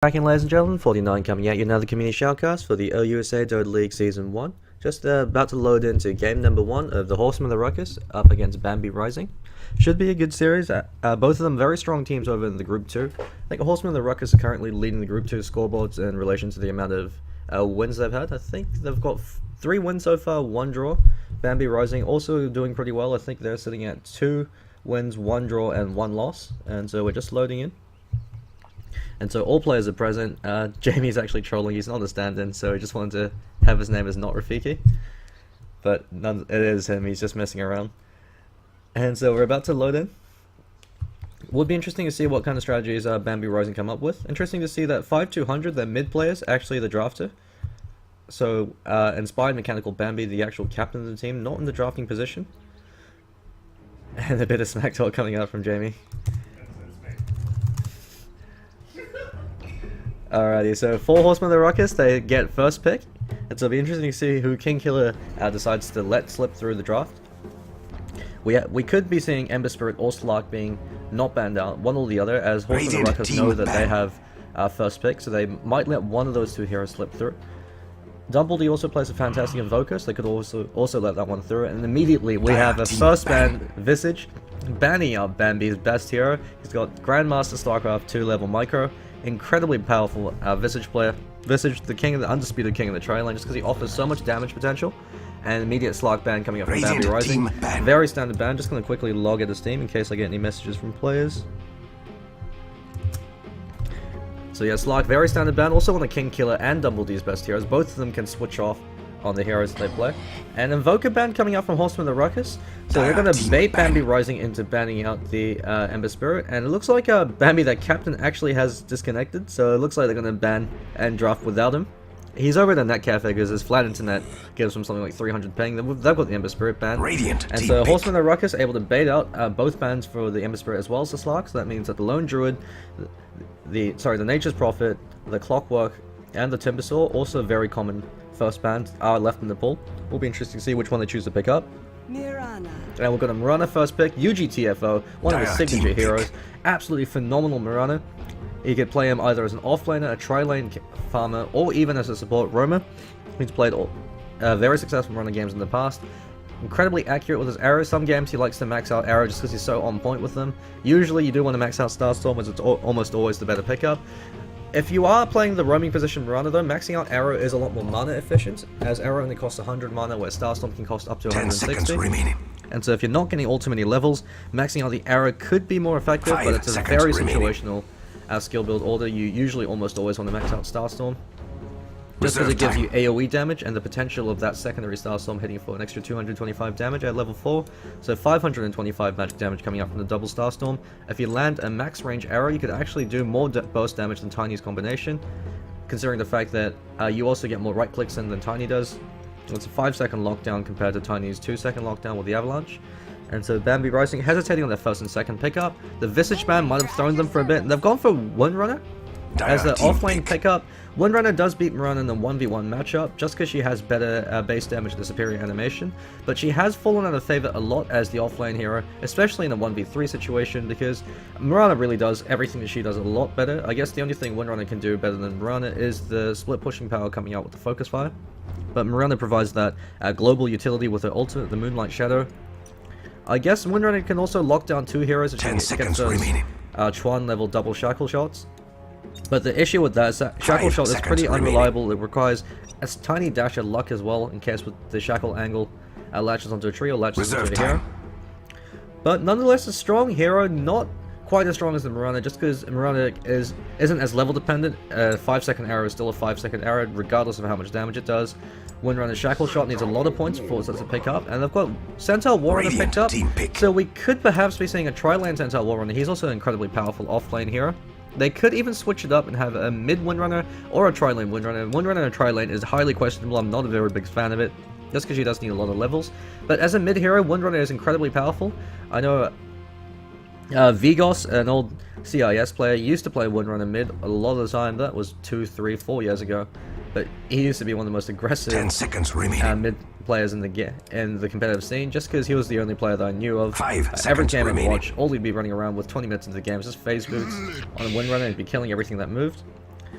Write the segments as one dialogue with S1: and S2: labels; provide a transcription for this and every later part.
S1: Back in, ladies and gentlemen, 49 coming at you another community shoutcast for the LUSA Dota League Season 1. Just about to load into game number 1 of the Horsemen of the Ruckus up against Bambi Rising. Should be a good series. Both of them very strong teams over in the Group 2. I think Horsemen of the Ruckus are currently leading the Group 2 scoreboards in relation to the amount of wins they've had. I think they've got 3 wins so far, 1 draw. Bambi Rising also doing pretty well. I think they're sitting at 2 wins, 1 draw, and 1 loss. And so we're just loading in. And so all players are present. Jamie's actually trolling, he's not a stand-in, so he just wanted to have his name as not Rafiki. But it is him, he's just messing around. And so we're about to load in. Would be interesting to see what kind of strategies Bambi Rising come up with. Interesting to see that 5200, their mid players, actually the drafter. So Inspired Mechanical Bambi, the actual captain of the team, not in the drafting position. And a bit of smack talk coming out from Jamie. Alrighty, so 4 Horsemen of the Ruckus, they get first pick. And so it'll be interesting to see who King Killer decides to let slip through the draft. We could be seeing Ember Spirit or Slark being not banned out, one or the other, as Horsemen of the Ruckus know that they have first pick, so they might let one of those 2 heroes slip through. Dumbledore also plays a fantastic Invoker, so they could also let that one through. And immediately we have a first ban Visage, banning out Bambi's best hero. He's got Grandmaster StarCraft 2 level micro. Incredibly powerful Visage player. Visage, the undisputed king of the trade lane, just because he offers so much damage potential. And immediate Slark ban coming up from Bambi Rising. Very standard ban. Just going to quickly log at his team in case I get any messages from players. So yeah, Slark, very standard ban. Also on the King Killer and Dumbledore's best heroes. Both of them can switch off on the heroes that they play. And Invoker ban coming out from Horsemen of the Ruckus. So they're going to bait Bambi Rising into banning out the Ember Spirit. And it looks like Bambi, that captain, actually has disconnected. So it looks like they're going to ban and draft without him. He's over the netcat figures. His flat internet gives him something like 300 ping. They've got the Ember Spirit ban. And so Horsemen of the Ruckus able to bait out both bans for the Ember Spirit as well as the Slark. So that means that the Lone Druid, the Nature's Prophet, the Clockwork, and the Timbersaw, also very common first bans, are left in the pool. Will be interesting to see which one they choose to pick up.
S2: Mirana.
S1: And we've got a Mirana first pick, UGTFO, one of his signature heroes. Absolutely phenomenal Mirana. You could play him either as an offlaner, a tri-lane farmer, or even as a support roamer. He's played very successful Mirana games in the past. Incredibly accurate with his arrows. Some games he likes to max out arrow just because he's so on point with them. Usually you do want to max out Starstorm, as it's almost always the better pickup. If you are playing the roaming position Mirana though, maxing out Arrow is a lot more mana efficient, as Arrow only costs 100 mana, where Starstorm can cost up to 160. And so if you're not getting all too many levels, maxing out the Arrow could be more effective, but it's a very situational skill build order. You usually almost always want to max out Starstorm, just because it gives you AoE damage and the potential of that secondary Starstorm hitting for an extra 225 damage at level 4. So 525 magic damage coming up from the double Starstorm. If you land a max range arrow, you could actually do more burst damage than Tiny's combination, considering the fact that you also get more right clicks than Tiny does. It's a 5-second lockdown compared to Tiny's 2-second lockdown with the Avalanche. And so Bambi Rising hesitating on their first and second pickup. The Visage ban might have thrown them for a bit, and they've gone for Windrunner as the offlane pickup. Windrunner does beat Mirana in the 1v1 matchup, just because she has better base damage and a superior animation, but she has fallen out of favor a lot as the offlane hero, especially in a 1v3 situation, because Mirana really does everything that she does a lot better. I guess the only thing Windrunner can do better than Mirana is the split pushing power coming out with the focus fire, but Mirana provides that global utility with her ultimate, the Moonlight Shadow. I guess Windrunner can also lock down 2 heroes if she gets those Chuan level double shackle shots. But the issue with that is that Shackle Shot is pretty unreliable. It requires a tiny dash of luck as well, in case with the Shackle angle latches onto a tree or latches onto a hero. But nonetheless, a strong hero, not quite as strong as the Mirana, just because Mirana isn't as level dependent. A 5-second arrow is still a 5-second arrow, regardless of how much damage it does. Windrunner's Shackle Shot needs a lot of points before it's to pick up, and they've got Centaur Warrunner picked up, so we could perhaps be seeing a tri-lane Centaur Warrunner. He's also an incredibly powerful off-lane hero. They could even switch it up and have a mid Windrunner or a tri-lane Windrunner. Windrunner and tri-lane is highly questionable. I'm not a very big fan of it, just because she does need a lot of levels. But as a mid hero, Windrunner is incredibly powerful. I know Vigos, an old CIS player, used to play Windrunner mid a lot of the time. That was 2, 3, 4 years ago. But he used to be one of the most aggressive mid players in the competitive scene, just because he was the only player that I knew of. Every game I watched, all he'd be running around with 20 minutes into the game was just phase boots on a Windrunner and he'd be killing everything that moved.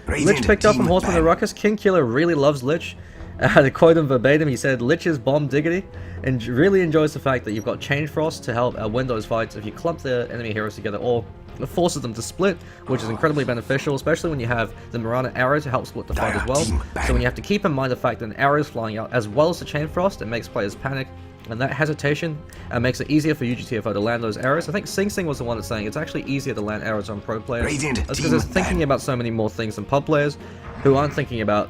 S1: Lich picked up from Horsemen and Ruckus. King Killer really loves Lich. To quote him verbatim, he said, "Lich is bomb diggity," and really enjoys the fact that you've got Chain Frost to help win those fights if you clump the enemy heroes together, or forces them to split, which is incredibly beneficial, especially when you have the Mirana arrow to help split the fight as well. So when you have to keep in mind the fact that an arrow is flying out as well as the Chain Frost, it makes players panic, and that hesitation makes it easier for UGTFO to land those arrows. I think Sing Sing was the one that's saying it's actually easier to land arrows on pro players. That's because it's thinking about so many more things than pub players, who aren't thinking about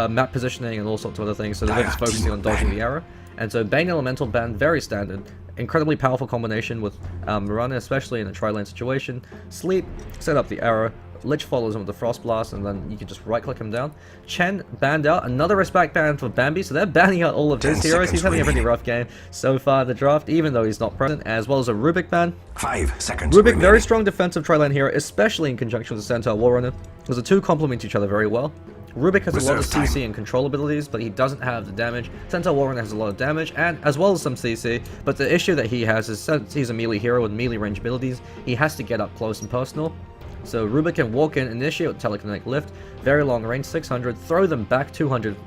S1: map positioning and all sorts of other things, so they're just focusing on dodging the arrow. And so Bane Elemental ban, very standard. Incredibly powerful combination with Mirana, especially in a tri-lane situation. Sleep, set up the arrow, Lich follows him with the Frost Blast, and then you can just right-click him down. Chen banned out, another respect ban for Bambi, so they're banning out all of his heroes. He's having a pretty rough game so far in the draft, even though he's not present, as well as a Rubik ban.
S2: 5 seconds
S1: Rubik, very strong defensive tri-lane hero, especially in conjunction with the Centaur Warrunner, because the two complement each other very well. Rubik has a lot of CC and control abilities, but he doesn't have the damage. Centaur Warrunner has a lot of damage, and as well as some CC, but the issue that he has is, since he's a melee hero with melee range abilities, he has to get up close and personal. So Rubik can walk in, initiate with telekinetic lift, very long range, 600, throw them back 200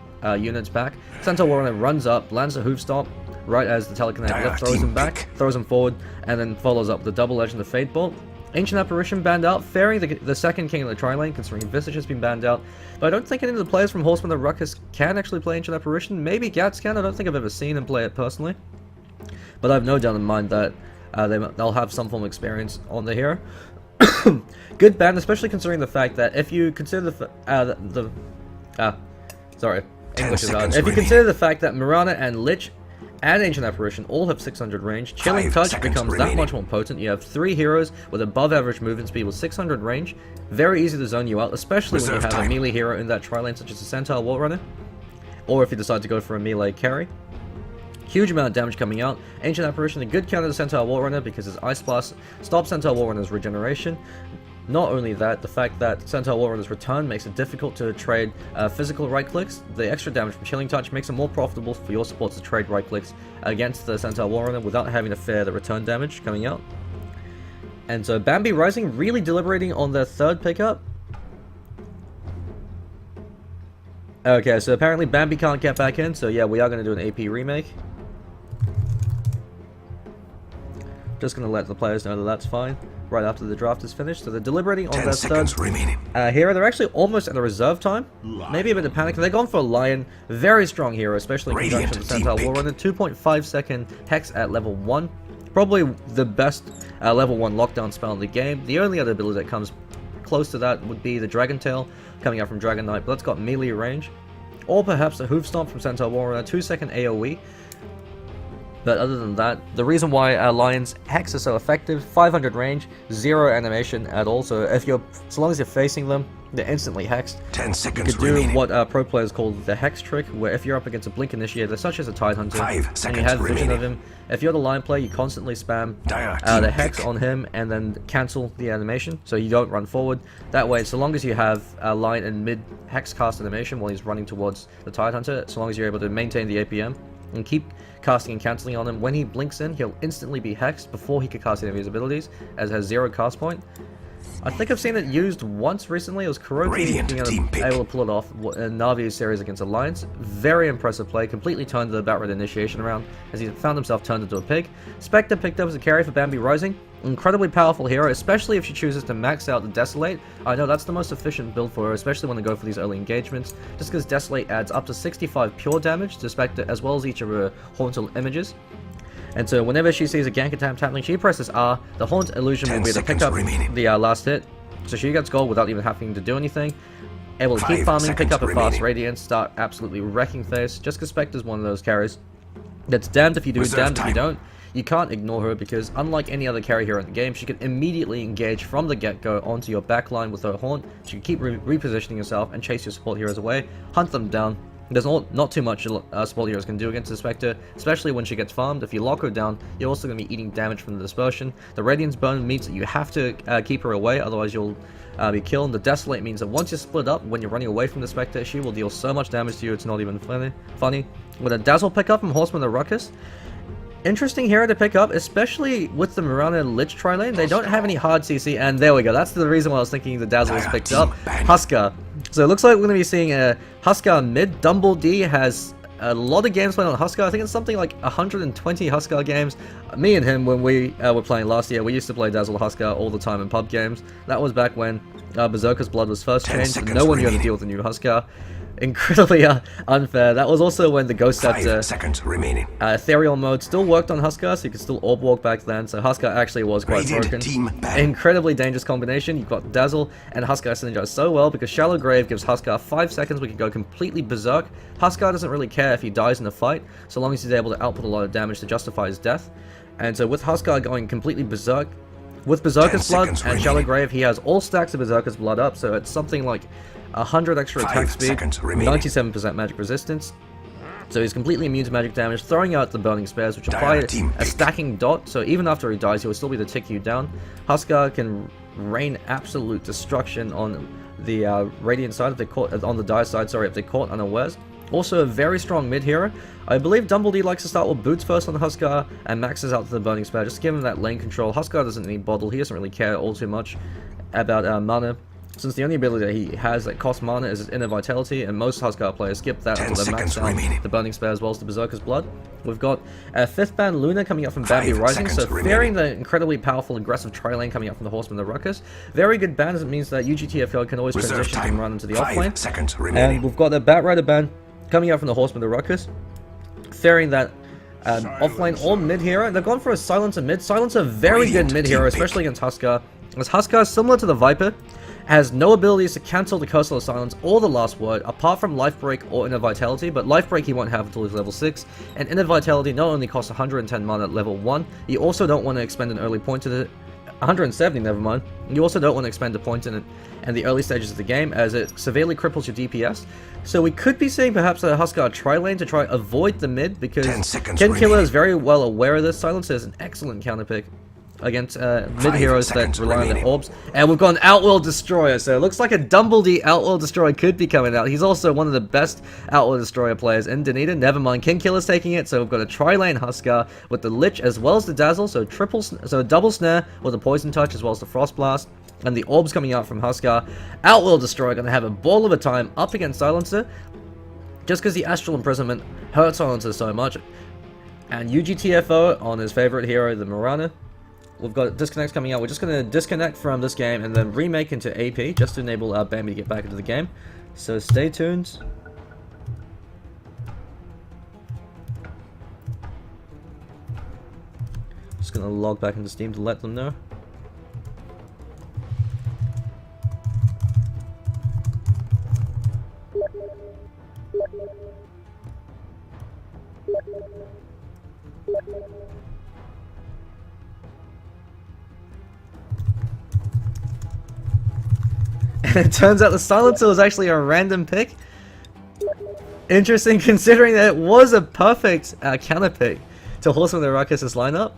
S1: units back. Centaur Warrunner runs up, lands a hoof stomp, right as the telekinetic lift throws him back, throws him forward, and then follows up with the double edge and the Fade Bolt. Ancient Apparition banned out, Fairy, the second king of the tri-lane, considering Visage has been banned out. But I don't think any of the players from Horsemen and Ruckus can actually play Ancient Apparition. Maybe Gats can, I don't think I've ever seen him play it personally. But I have no doubt in mind that they'll have some form of experience on the hero. Good ban, especially considering the fact that if you consider English is hard. If you consider the fact that Mirana and Lich and Ancient Apparition all have 600 range, Chilling Touch becomes that much more potent. You have 3 heroes with above average movement speed with 600 range. Very easy to zone you out, especially when you have a melee hero in that tri-lane such as the Centaur Warrunner, or if you decide to go for a melee carry. Huge amount of damage coming out. Ancient Apparition, a good counter to Centaur Warrunner because his Ice Blast stops Centaur Warrunner's regeneration. Not only that, the fact that Centaur Warrunner's return makes it difficult to trade physical right clicks. The extra damage from Chilling Touch makes it more profitable for your supports to trade right clicks against the Centaur Warrunner without having to fear the return damage coming out. And so Bambi Rising really deliberating on their third pickup. Okay, so apparently Bambi can't get back in, so yeah, we are going to do an AP remake. Just going to let the players know that that's fine right after the draft is finished. So they're deliberating on their third hero. They're actually almost at the reserve time. Maybe a bit of panic. They're going for a Lion. Very strong hero, especially in conjunction with Centaur Warrunner. 2.5 second Hex at level 1. Probably the best level 1 lockdown spell in the game. The only other ability that comes close to that would be the Dragon Tail coming out from Dragon Knight, but that's got melee range. Or perhaps a Hoof Stomp from Centaur Warrunner. 2 second AoE. But other than that, the reason why Lion's Hex is so effective, 500 range, 0 animation at all, so so long as you're facing them, they're instantly hexed.
S2: 10 seconds
S1: you could do what pro players call the Hex trick, where if you're up against a Blink Initiator, such as a Tidehunter, and you have vision of him, if you're the Lion player, you constantly spam the Hex on him, and then cancel the animation, so you don't run forward. That way, so long as you have a Lion in mid-Hex cast animation while he's running towards the Tidehunter, so long as you're able to maintain the APM, and keep casting and cancelling on him. When he blinks in, he'll instantly be hexed before he could cast any of his abilities, as it has 0 cast point. I think I've seen it used once recently. It was Kuroki being able to pull it off in Navi's series against Alliance. Very impressive play, completely turned the Bat Red initiation around as he found himself turned into a pig. Spectre picked up as a carry for Bambi Rising. Incredibly powerful hero, especially if she chooses to max out the Desolate. I know that's the most efficient build for her, especially when they go for these early engagements, just because Desolate adds up to 65 pure damage to Spectre as well as each of her haunted images. And so whenever she sees a gank attempt happening, she presses R, the Haunt Illusion will be able to pick up the last hit, so she gets gold without even having to do anything. Able to keep farming, pick up a fast Radiance, start absolutely wrecking face, just because Spectre's one of those carries that's damned if you do, damned if you don't. You can't ignore her because, unlike any other carry hero in the game, she can immediately engage from the get-go onto your backline with her Haunt. She can keep repositioning herself and chase your support heroes away, hunt them down. There's not too much support heroes can do against the Spectre, especially when she gets farmed. If you lock her down, you're also going to be eating damage from the dispersion. The Radiance Burn means that you have to keep her away, otherwise you'll be killed. The Desolate means that once you split up, when you're running away from the Spectre, she will deal so much damage to you, it's not even funny. With a Dazzle pickup from Horsemen and Ruckus, interesting hero to pick up, especially with the Mirana and Lich tri-lane. They don't have any hard CC, and there we go. That's the reason why I was thinking the Dazzle was picked up. Huskar. So it looks like we're going to be seeing a Huskar mid. Dumble D has a lot of games playing on Huskar. I think it's something like 120 Huskar games. Me and him, when we were playing last year, we used to play Dazzle Huskar all the time in pub games. That was back when Berserker's Blood was first changed, and no one knew how to deal with the new Huskar. Incredibly unfair. That was also when the Ghost Scepter ethereal mode still worked on Huskar, so you could still orb walk back then, so Huskar actually was quite broken. Incredibly dangerous combination. You've got Dazzle and Huskar synergize so well, because Shallow Grave gives Huskar 5 seconds. We can go completely berserk. Huskar doesn't really care if he dies in a fight, so long as he's able to output a lot of damage to justify his death. And so with Huskar going completely berserk, with Berserker's Blood and Shallow Grave, he has all stacks of Berserker's Blood up, so it's something like 100 extra attack speed, 97% magic resistance. So he's completely immune to magic damage, throwing out the Burning Spears, which apply a stacking dot, so even after he dies, he will still be able to tick you down. Huskar can rain absolute destruction on the Radiant side, if they caught, on the Dire side, sorry, if they caught unawares. Also a very strong mid hero. I believe Dumbledore likes to start with boots first on Huskar and maxes out to the Burning Spear, just to give him that lane control. Huskar doesn't need bottle, he doesn't really care all too much about mana, since the only ability that he has that costs mana is his Inner Vitality, and most Huskar players skip that until they max out the Burning Spear as well as the Berserker's Blood. We've got a 5th ban Luna coming up from Bambi Rising, so fearing the incredibly powerful aggressive tri-lane coming up from the Horsemen of the Ruckus. Very good ban, as it means that UGTFO can always transition and run into the offlane. And we've got a Batrider ban coming out from the Horsemen of the Ruckus, fearing that offlane or mid hero. They've gone for a Silencer mid. Silencer, very good mid hero, especially against Huskar. As Huskar, similar to the Viper, has no abilities to cancel the Curse of Silence or the Last Word, apart from Life Break or Inner Vitality, but Life Break he won't have until he's level 6, and Inner Vitality not only costs 110 mana at level 1, you also don't want to expend an early point to it, 170 never mind, you also don't want to expend a point in it in the early stages of the game, as it severely cripples your DPS. So we could be seeing perhaps a Huskar tri-lane to try avoid the mid, because Ken Killer is very well aware of this. Silencer is an excellent counter pick against mid heroes that rely on their orbs. And we've got an Outworld Destroyer, so it looks like a Dumbledore Outworld Destroyer could be coming out. He's also one of the best Outworld Destroyer players in Dunedin. Never mind, King Killer's taking it, so we've got a tri-lane Huskar with the Lich as well as the Dazzle, so double snare with the Poison Touch as well as the Frost Blast, and the orbs coming out from Huskar. Outworld Destroyer gonna have a ball of a time up against Silencer, just because the Astral Imprisonment hurts Silencer so much. And UGTFO on his favorite hero, the Mirana. We've got disconnects coming out. We're just going to disconnect from this game and then remake into AP just to enable Bambi to get back into the game. So stay tuned. Just going to log back into Steam to let them know. And it turns out the Silencer was actually a random pick. Interesting, considering that it was a perfect counter pick to Horsemen of the Ruckus' lineup.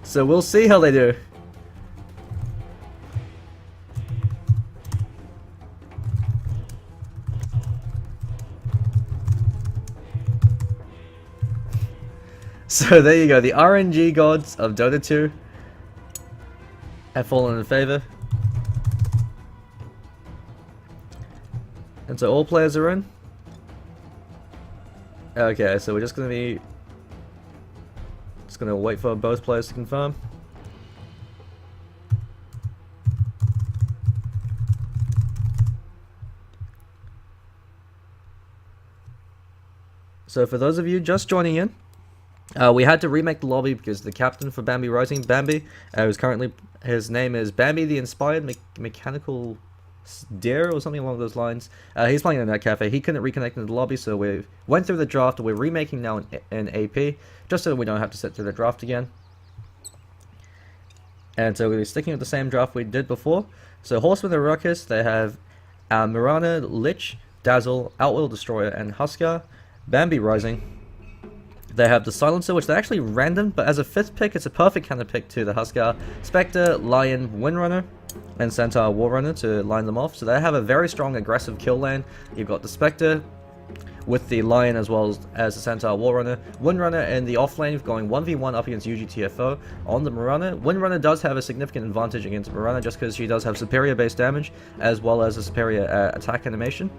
S1: So we'll see how they do. So there you go, the RNG gods of Dota 2 have fallen in favor. And so all players are in. Okay, so we're just gonna wait for both players to confirm. So for those of you just joining in, we had to remake the lobby because the captain for Bambi Rising, Bambi, his name is Bambi the Inspired Mechanical Deer or something along those lines. He's playing in that cafe. He couldn't reconnect into the lobby, so we went through the draft. We're remaking now in AP, just so we don't have to sit through the draft again. And so we're sticking with the same draft we did before. So Horsemen of the Ruckus, they have Mirana, Lich, Dazzle, Outworld Destroyer, and Huskar. Bambi Rising, they have the Silencer, which they're actually random, but as a 5th pick, it's a perfect kind of pick to the Huskar. Spectre, Lion, Windrunner, and Centaur, Warrunner to line them off. So they have a very strong aggressive kill lane. You've got the Spectre with the Lion as well as the Centaur Warrunner. Windrunner in the offlane going 1v1 up against UGTFO on the Mirana. Windrunner does have a significant advantage against Mirana just because she does have superior base damage as well as a superior attack animation.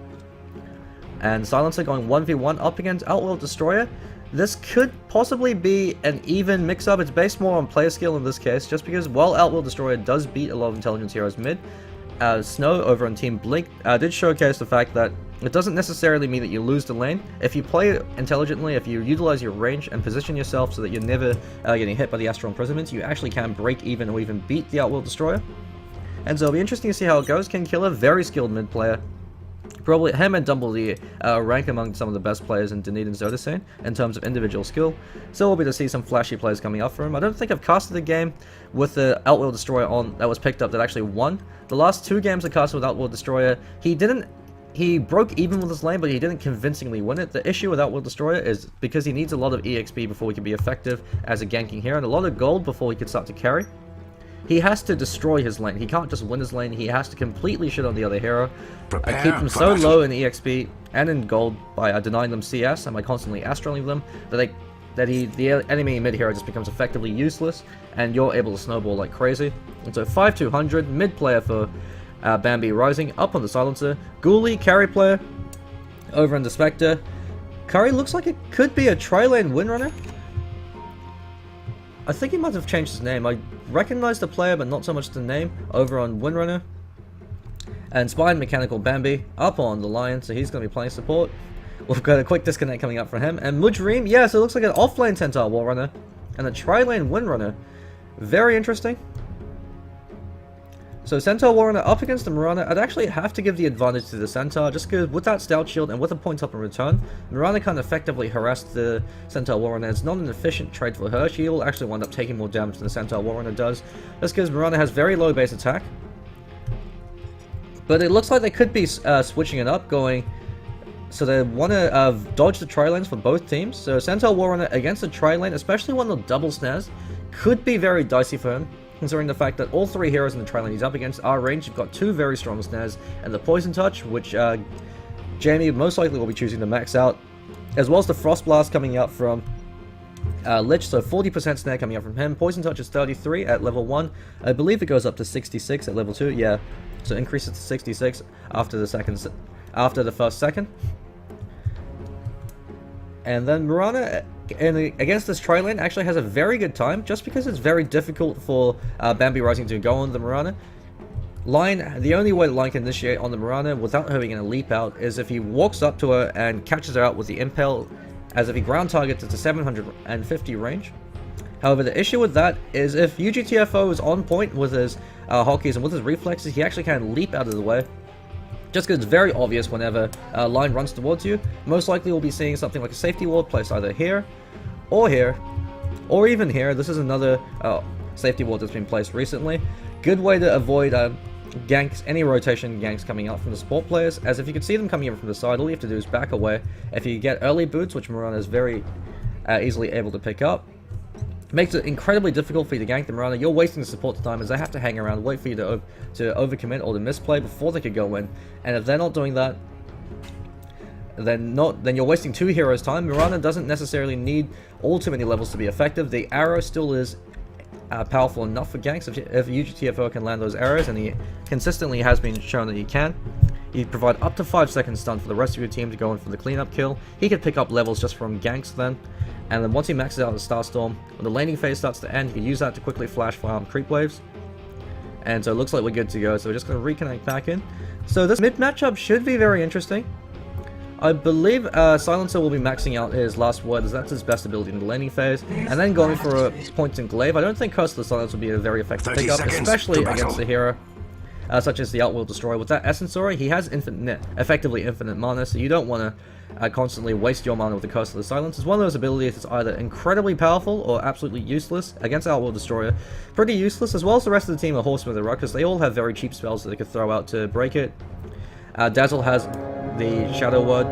S1: And Silencer going 1v1 up against Outworld Destroyer. This could possibly be an even mix-up. It's based more on player skill in this case, just because while Outworld Destroyer does beat a lot of intelligence heroes mid, Snow over on Team Blink did showcase the fact that it doesn't necessarily mean that you lose the lane. If you play intelligently, if you utilize your range and position yourself so that you're never getting hit by the Astral Imprisonments, you actually can break even or even beat the Outworld Destroyer. And so it'll be interesting to see how it goes. King Killer, very skilled mid player. Probably him and Dumbledy rank among some of the best players in Dunedin's Dota scene in terms of individual skill. So we'll be to see some flashy players coming up for him. I don't think I've casted a game with the Outworld Destroyer on that was picked up that actually won. The last 2 games I casted with Outworld Destroyer, he broke even with his lane, but he didn't convincingly win it. The issue with Outworld Destroyer is because he needs a lot of EXP before he can be effective as a ganking hero, and a lot of gold before he can start to carry. He has to destroy his lane. He can't just win his lane. He has to completely shit on the other hero. Keep them so low in EXP and in gold by denying them CS and by constantly astraling them that the enemy mid hero just becomes effectively useless, and you're able to snowball like crazy. And so 5-200 mid player for Bambi Rising up on the Silencer. Ghoulie carry player over in the Spectre. Curry looks like it could be a tri-lane Windrunner. I think he might have changed his name. I recognize the player, but not so much the name, over on Windrunner. And Spine Mechanical Bambi up on the Lion, so he's going to be playing support. We've got a quick disconnect coming up from him. And Mujreem, yeah, so it looks like an offlane Centaur Warrunner and a tri-lane Windrunner. Very interesting. So Centaur Warrunner up against the Mirana. I'd actually have to give the advantage to the Centaur, just because with that Stout Shield and with a point up in return, Mirana can effectively harass the Centaur Warrunner. It's not an efficient trade for her. She will actually wind up taking more damage than the Centaur Warrunner does, just because Mirana has very low base attack. But it looks like they could be switching it up, going... So they want to dodge the tri-lanes for both teams. So Centaur Warrunner against the tri-lane, especially one of the double snares, could be very dicey for him, considering the fact that all 3 heroes in the tri-lane he's up against are ranged. You've got 2 very strong snares, and the Poison Touch, which Jamie most likely will be choosing to max out, as well as the Frost Blast coming out from Lich, so 40% snare coming out from him. Poison Touch is 33 at level 1. I believe it goes up to 66 at level 2, yeah. So increases to 66 after the first second. And then Mirana against this tri-lane actually has a very good time, just because it's very difficult for Bambi Rising to go on the Mirana. Lion, the only way that Lion can initiate on the Mirana without her being a leap out is if he walks up to her and catches her out with the Impale, as if he ground targets at the 750 range. However, the issue with that is if UGTFO is on point with his hotkeys and with his reflexes, he actually can leap out of the way. Just because it's very obvious whenever a line runs towards you. Most likely we'll be seeing something like a safety wall placed either here, or even here. This is another safety wall that's been placed recently. Good way to avoid ganks, any rotation ganks coming out from the support players, as if you can see them coming in from the side, all you have to do is back away. If you get early boots, which Mirana is very easily able to pick up, makes it incredibly difficult for you to gank the Mirana. You're wasting the support time, as they have to hang around, wait for you to overcommit or to misplay before they could go in. And if they're not doing that, then you're wasting 2 heroes' time. Mirana doesn't necessarily need all too many levels to be effective. The arrow still is powerful enough for ganks if UGTFO can land those arrows, and he consistently has been shown that he can. You provide up to 5 seconds stun for the rest of your team to go in for the cleanup kill. He could pick up levels just from ganks then. And then once he maxes out the Starstorm, when the laning phase starts to end, you can use that to quickly flash farm creep waves. And so it looks like we're good to go, so we're just going to reconnect back in. So this mid matchup should be very interesting. I believe Silencer will be maxing out his last word, as that's his best ability in the laning phase, and then going for a point and glaive. I don't think Curse of the Silence will be a very effective pickup, especially against a hero such as the Outworld Destroyer. With that Essence Aura, he has effectively infinite mana, so you don't want to constantly waste your mana with the Curse of the Silence. It's one of those abilities that's either incredibly powerful or absolutely useless. Against Outworld Destroyer, pretty useless, as well as the rest of the team of Horsemen and Ruckus. They all have very cheap spells that they could throw out to break it. Dazzle has the Shadow Word.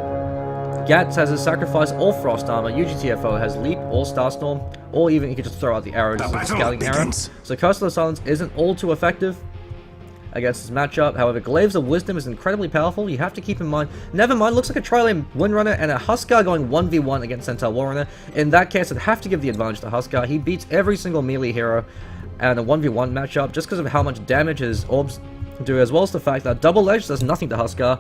S1: Gats has his Sacrifice or Frost Armor. UGTFO has Leap or Starstorm, or even he could just throw out the arrow, just a scouting arrow. So Curse of the Silence isn't all too effective. against this matchup. However, Glaives of Wisdom is incredibly powerful. You have to keep in mind. Never mind, looks like a tri-lane Windrunner and a Huskar going 1v1 against Centaur Warrunner. In that case, I'd have to give the advantage to Huskar. He beats every single melee hero and a 1v1 matchup just because of how much damage his orbs do, as well as the fact that Double Edge does nothing to Huskar.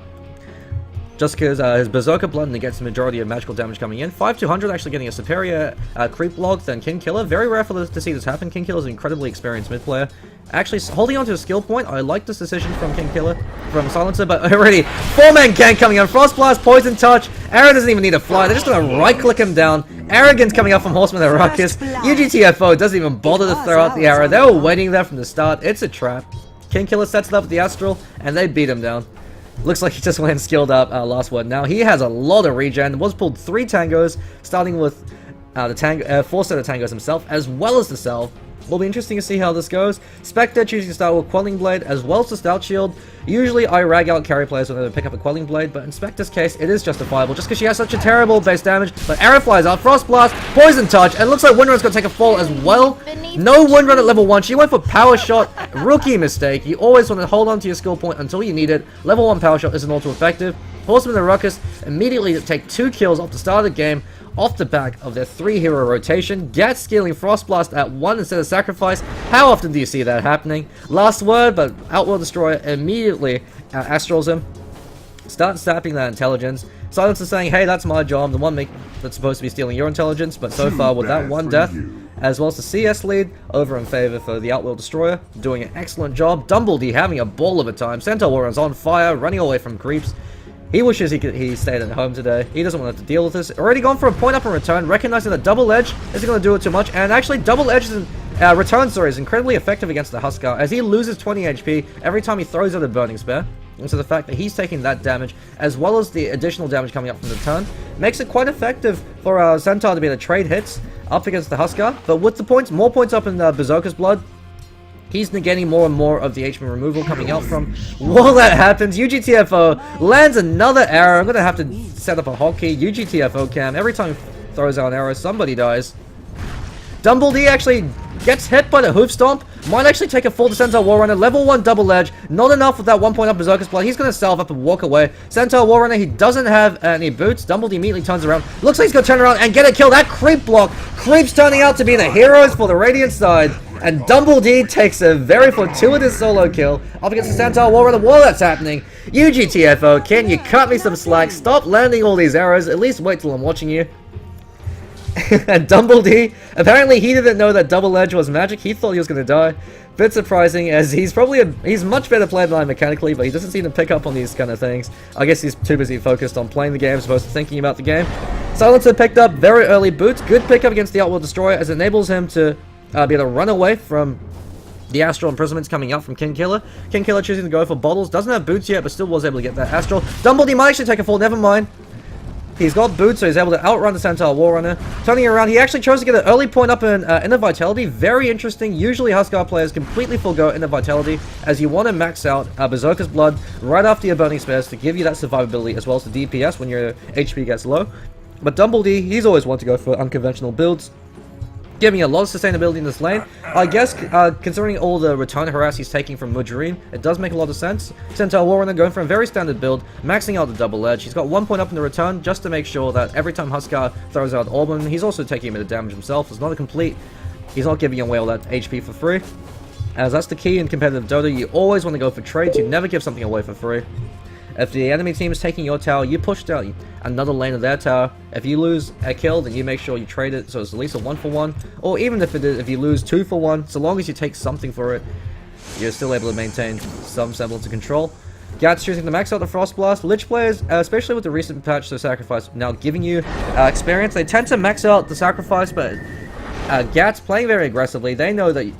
S1: Just because his Berserker Blood negets the majority of magical damage coming in. 5-200 actually getting a superior creep log than King Killer. Very rare for this to see this happen. King Killer is an incredibly experienced mid player. Actually, holding on to a skill point. I like this decision from King Killer, from Silencer, but already 4-man gank coming on. Frost Blast, Poison Touch. Arrow doesn't even need to fly. They're just going to right-click him down. Arrogance coming up from Horsemen and Ruckus. UGTFO doesn't even bother to throw out the arrow. They were waiting there from the start. It's a trap. King Killer sets it up with the Astral, and they beat him down. Looks like he just went and skilled up last word. Now he has a lot of regen. Was pulled 3 tangos, starting with the 4 set of tangos himself, as well as the Salve. Will be interesting to see how this goes. Spectre choosing to start with Quelling Blade, as well as the Stout Shield. Usually I rag out carry players when they pick up a Quelling Blade, but in Spectre's case, it is justifiable, just because she has such a terrible base damage. But arrow flies out, Frost Blast, Poison Touch, and it looks like Windrunner's going to take a fall as well. No Windrunner at level 1. She went for Power Shot. Rookie mistake. You always want to hold on to your skill point until you need it. Level 1 Power Shot isn't all too effective. Horsemen and Ruckus immediately take 2 kills off the start of the game, off the back of their 3-hero rotation. Gat scaling Frost Blast at 1 instead of Sacrifice. How often do you see that happening? Last word, but Outworld Destroyer immediately astrals him. Start sapping that intelligence. Silence is saying, hey, that's my job, the one that's supposed to be stealing your intelligence, but so far with that 1 death, as well as the CS lead, over in favor for the Outworld Destroyer, doing an excellent job. Dumbledy having a ball of a time. Centaur Warrunner's on fire, running away from creeps. He wishes he stayed at home today. He doesn't want to have to deal with this. Already gone for a point up in return, recognizing that Double Edge isn't going to do it too much. And actually, Double Edge's return, is incredibly effective against the Huskar, as he loses 20 HP every time he throws out a Burning Spear. And so the fact that he's taking that damage, as well as the additional damage coming up from the turn, makes it quite effective for Centaur to be able to trade hits up against the Huskar. But with the points, more points up in Berserker's Blood, he's negating more and more of the HP removal coming out from. While that happens, UGTFO lands another arrow. I'm going to have to set up a hotkey. UGTFO cam. Every time he throws out an arrow, somebody dies. Dumbledy actually gets hit by the Hoof Stomp. Might actually take a fall to Centaur Warrunner. Level 1 Double Edge. Not enough with that 1 point up Berserker's Blood. He's going to salve up and walk away. Centaur Warrunner, he doesn't have any boots. Dumbledy immediately turns around. Looks like he's going to turn around and get a kill. That creep block. Creep's turning out to be the heroes for the Radiant side. And Dumbledy takes a very fortuitous solo kill up against the Centaur Warrunner. While that's happening, UGTFO, can you cut me some slack? Stop landing all these arrows. At least wait till I'm watching you. And Dumbledy, apparently he didn't know that Double Edge was magic. He thought he was going to die. Bit surprising, as he's probably he's much better player than I mechanically, but he doesn't seem to pick up on these kind of things. I guess he's too busy focused on playing the game as opposed to thinking about the game. Silencer picked up very early boots. Good pickup against the Outworld Destroyer, as it enables him to be able to run away from the Astral Imprisonments coming out from King Killer. King Killer choosing to go for bottles. Doesn't have boots yet, but still was able to get that Astral. Dumbledy might actually take a fall. Never mind. He's got boots, so he's able to outrun the Centaur Warrunner. Turning around, he actually chose to get an early point up in Inner Vitality. Very interesting. Usually Huskar players completely forgo Inner Vitality, as you want to max out Berserker's Blood right after your Burning Spears to give you that survivability as well as the DPS when your HP gets low. But Dumbledy, he's always wanted to go for unconventional builds, giving a lot of sustainability in this lane. I guess, considering all the return harass he's taking from Mudjareen, it does make a lot of sense. Centaur Warrunner going for a very standard build, maxing out the Double Edge. He's got 1 point up in the return, just to make sure that every time Huskar throws out Orban, he's also taking a bit of damage himself. It's not a complete, he's not giving away all that HP for free. As that's the key in competitive Dota, you always want to go for trades, you never give something away for free. If the enemy team is taking your tower, you push down another lane of their tower. If you lose a kill, then you make sure you trade it, so it's at least a 1-for-1. Or even if you lose 2-for-1, so long as you take something for it, you're still able to maintain some semblance of control. Gat's choosing to max out the Frost Blast. Lich players, especially with the recent patch to Sacrifice now giving you experience, they tend to max out the Sacrifice, but Gat's playing very aggressively. They know that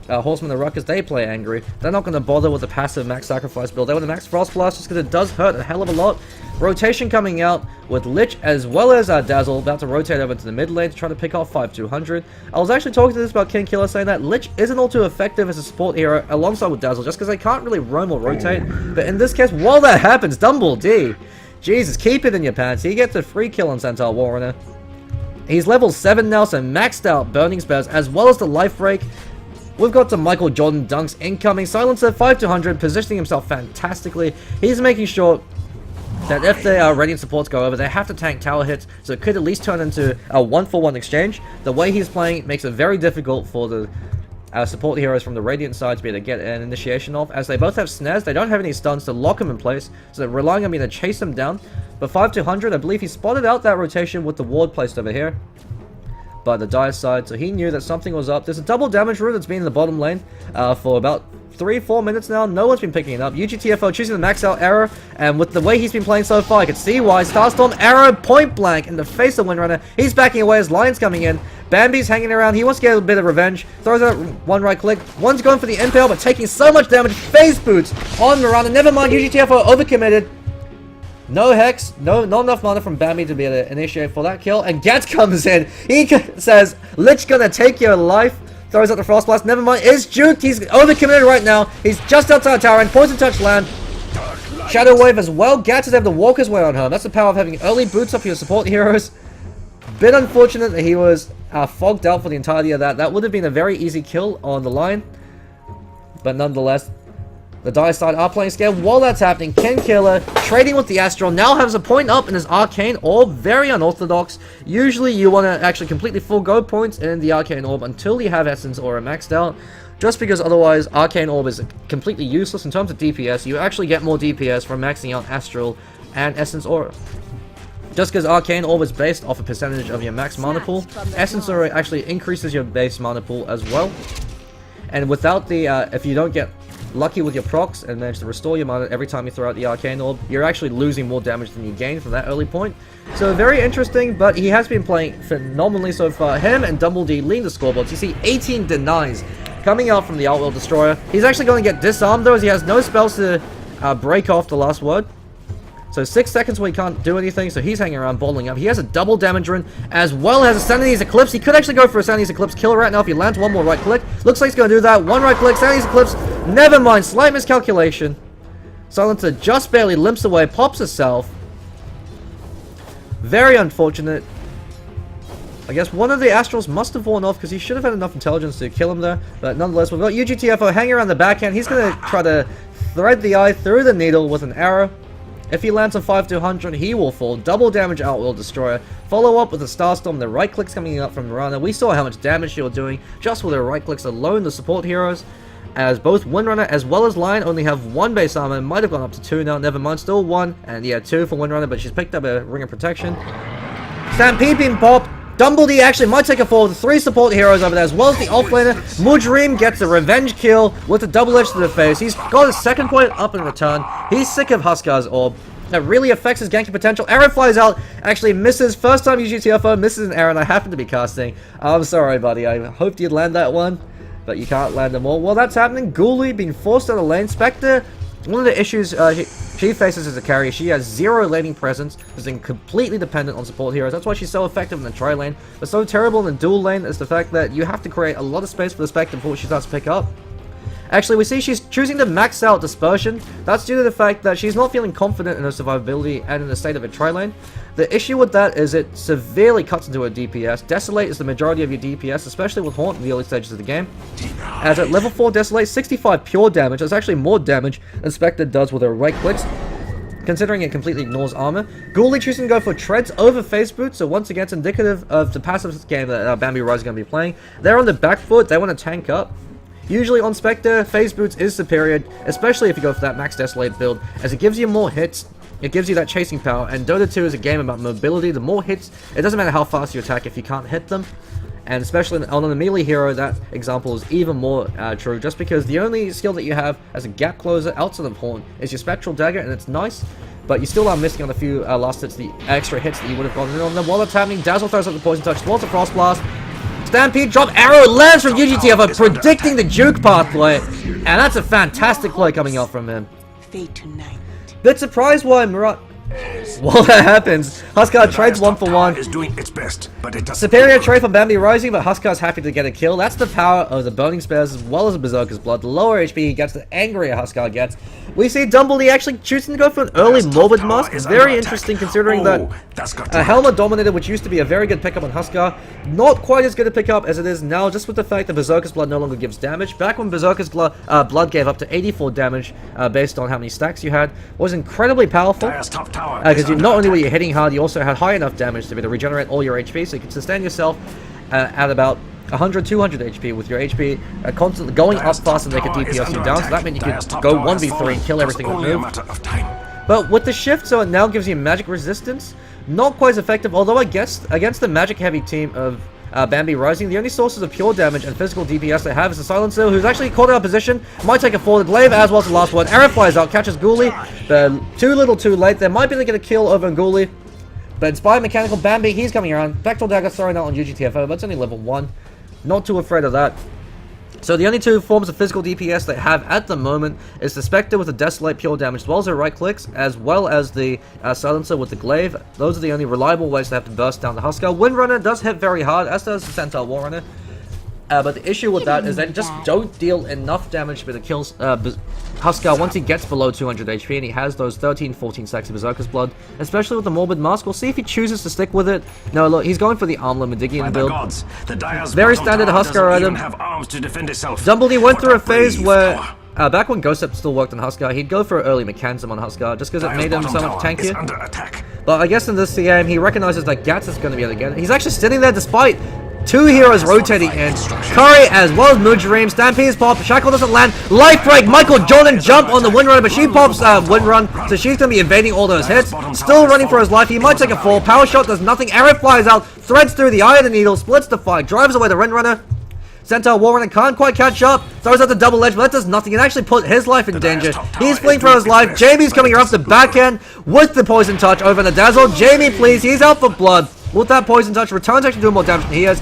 S1: Horsemen and Ruckus, they play angry. They're not going to bother with the passive max sacrifice build. They want to max Frost Blast just because it does hurt a hell of a lot. Rotation coming out with Lich as well as Dazzle about to rotate over to the mid lane to try to pick off 5-200. I was actually talking to this about King Killer, saying that Lich isn't all too effective as a support hero alongside with Dazzle just because they can't really roam or rotate. But in this case, while that happens, Dumbledy, Jesus, keep it in your pants. He gets a free kill on Centaur Warrunner. He's level 7 now, so maxed out Burning Spears as well as the Life Break. We've got some Michael Jordan dunks incoming. Silencer 5-200, positioning himself fantastically. He's making sure that if their Radiant supports go over, they have to tank tower hits, so it could at least turn into a 1-for-1 exchange. The way he's playing makes it very difficult for the support heroes from the Radiant side to be able to get an initiation off, as they both have snares. They don't have any stuns to lock him in place, so they're relying on me to chase him down. But 5-200, I believe he spotted out that rotation with the ward placed over here by the Dire side, so he knew that something was up. There's a double damage route that's been in the bottom lane for about 3-4 minutes now. No one's been picking it up. UGTFO choosing the max out arrow, and with the way he's been playing so far, I can see why. Starstorm arrow point blank in the face of Windrunner. He's backing away as Lion's coming in. Bambi's hanging around. He wants to get a bit of revenge. Throws out one right click. One's going for the impale, but taking so much damage. Phase boots on Mirana. Never mind, UGTFO overcommitted. No Hex, not enough mana from Bambi to be able to initiate for that kill. And Gat comes in. He says, Lich gonna take your life. Throws out the Frost Blast. Never mind, it's juked. He's overcommitted right now. He's just outside tower and Poison Touch land. Shadow Wave as well. Gat is able to walk his way on home. That's the power of having early boots up your support heroes. Bit unfortunate that he was fogged out for the entirety of that. That would have been a very easy kill on the line. But nonetheless, the Dire side are playing scared. While that's happening, Ken Killer, trading with the Astral, now has a point up in his Arcane Orb. Very unorthodox. Usually you want to actually completely forego points in the Arcane Orb until you have Essence Aura maxed out. Just because otherwise Arcane Orb is completely useless in terms of DPS. You actually get more DPS from maxing out Astral and Essence Aura. Just because Arcane Orb is based off a percentage of your max mana pool, Essence Aura actually increases your base mana pool as well. And without the, if you don't get lucky with your procs and manage to restore your mana every time you throw out the Arcane Orb, you're actually losing more damage than you gain from that early point. So very interesting, but he has been playing phenomenally so far. Him and Dumbledore lead the scoreboards. You see 18 denies coming out from the Outworld Destroyer. He's actually going to get disarmed though, as he has no spells to break off the last word. So 6 seconds where he can't do anything, so he's hanging around, bottling up. He has a double damage rune, as well as a Sanity's Eclipse. He could actually go for a Sanity's Eclipse kill right now if he lands one more right click. Looks like he's going to do that. One right click, Sanity's Eclipse. Never mind, slight miscalculation. Silencer just barely limps away, pops herself. Very unfortunate. I guess one of the Astrals must have worn off because he should have had enough intelligence to kill him there. But nonetheless, we've got UGTFO hanging around the backhand. He's going to try to thread the eye through the needle with an arrow. If he lands on 5-200, he will fall. Double damage Outworld Destroyer. Follow up with a Starstorm. The right clicks coming up from Mirana. We saw how much damage she was doing just with her right clicks alone, the support heroes. As both Windrunner as well as Lion only have 1 base armor. Might have gone up to 2 now. Never mind. Still 1. And yeah, 2 for Windrunner, but she's picked up a Ring of Protection. Stampede being popped. Dumbledore actually might take a fall with the 3 support heroes over there, as well as the offlaner. Mujrim gets a revenge kill with a double edge to the face. He's got his 2nd point up in return. He's sick of Huskar's orb. That really affects his ganking potential. Arrow flies out, actually misses. First time UGTFO misses an arrow, and I happen to be casting. I'm sorry, buddy. I hoped you'd land that one, but you can't land them all. While that's happening, Ghoulie being forced out of lane. Spectre, one of the issues she faces as a carry, she has 0 laning presence, is completely dependent on support heroes. That's why she's so effective in the tri lane, but so terrible in the dual lane is the fact that you have to create a lot of space for the Spectre before she starts to pick up. Actually, we see she's choosing to max out Dispersion. That's due to the fact that she's not feeling confident in her survivability and in the state of a tri-lane. The issue with that is it severely cuts into her DPS. Desolate is the majority of your DPS, especially with Haunt in the early stages of the game. As at level 4 Desolate, 65 pure damage. That's actually more damage than Spectre does with her right clicks, considering it completely ignores armor. Ghoulie choosing to go for treads over face boots, so once again it's indicative of the passive game that Bambi Rise is going to be playing. They're on the back foot, they want to tank up. Usually on Spectre, Phase Boots is superior, especially if you go for that Max Desolate build, as it gives you more hits, it gives you that chasing power, and Dota 2 is a game about mobility. The more hits, it doesn't matter how fast you attack if you can't hit them, and especially on a melee hero, that example is even more true, just because the only skill that you have as a gap closer outside of Horn is your Spectral Dagger, and it's nice, but you still are missing on a few last hits, the extra hits that you would have gotten in on them. While that's happening, Dazzle throws up the Poison Touch, towards the Frost Blast. Stampede drop arrow lands from UGTFO, predicting the juke pathway, and that's a fantastic play coming out from him. Bit surprised why Mirana. While that happens, Huskar trades 1 for 1.
S2: Is doing its best, but it
S1: Superior trade from Bambi Rising, but Huskar's happy to get a kill. That's the power of the Burning Spears as well as the Berserker's Blood. The lower HP he gets, the angrier Huskar gets. We see Dumbledy actually choosing to go for an early Morbid Mask. Very interesting considering that Helmer Dominator, which used to be a very good pickup on Huskar, not quite as good a pickup as it is now, just with the fact that Berserker's Blood no longer gives damage. Back when Berserker's Blood gave up to 84 damage based on how many stacks you had, was incredibly powerful. Because not only were you hitting hard, you also had high enough damage to be able to regenerate all your HP, so you could sustain yourself at about 100, 200 HP with your HP constantly going up faster than they could DPS you down, so that meant you could go 1v3 and kill everything that moved. But with the shift, so it now gives you magic resistance, not quite as effective, although I guess against the magic heavy team of Bambi Rising, the only sources of pure damage and physical DPS they have is the Silencer, who's actually caught out of position, might take a fall. The Glaive as well as the last one. Arrow flies out, catches Ghoulie, but too little too late. They might be able to get a kill over on Ghoulie, but inspired mechanical Bambi, he's coming around. Vector Dagger throwing out on UGTFO, but it's only level 1. Not too afraid of that. So the only two forms of physical DPS they have at the moment is the Spectre with the Desolate pure damage, as well as their right clicks, as well as the Silencer with the Glaive. Those are the only reliable ways they have to burst down the Huskar. Windrunner does hit very hard, as does the Centaur Warrunner. But the issue with that is they just don't deal enough damage with the kills Huskar once he gets below 200 HP, and he has those 13-14 stacks of Berserker's Blood, especially with the Morbid Mask. We'll see if he chooses to stick with it. No, look, he's going for the Armlet Medigian build. Very standard Huskar item. Dumbledy went through a phase where, back when Ghost Step still worked on Huskar, he'd go for an early Mechanism on Huskar, just because it made him so much tankier. But I guess in this CM, he recognizes that Gats is going to be able to get it. He's actually sitting there despite two heroes rotating in. Curry as well as Moodream. Stampede's pop. Shackle doesn't land. Life Break. Michael Jordan jump on the Windrunner, but she pops Windrun, so she's going to be evading all those hits. Still running for his life. He might take a fall. Power Shot does nothing. Arrow flies out. Threads through the Eye of the Needle. Splits the fight. Drives away the Windrunner. Centaur Warrunner can't quite catch up. Throws out the double edge, but that does nothing. It actually put his life in danger. He's fleeing for his life. Jamie's coming around the back end with the Poison Touch over the Dazzle. Jamie, please. He's out for blood. With that Poison Touch, returns actually doing more damage than he is.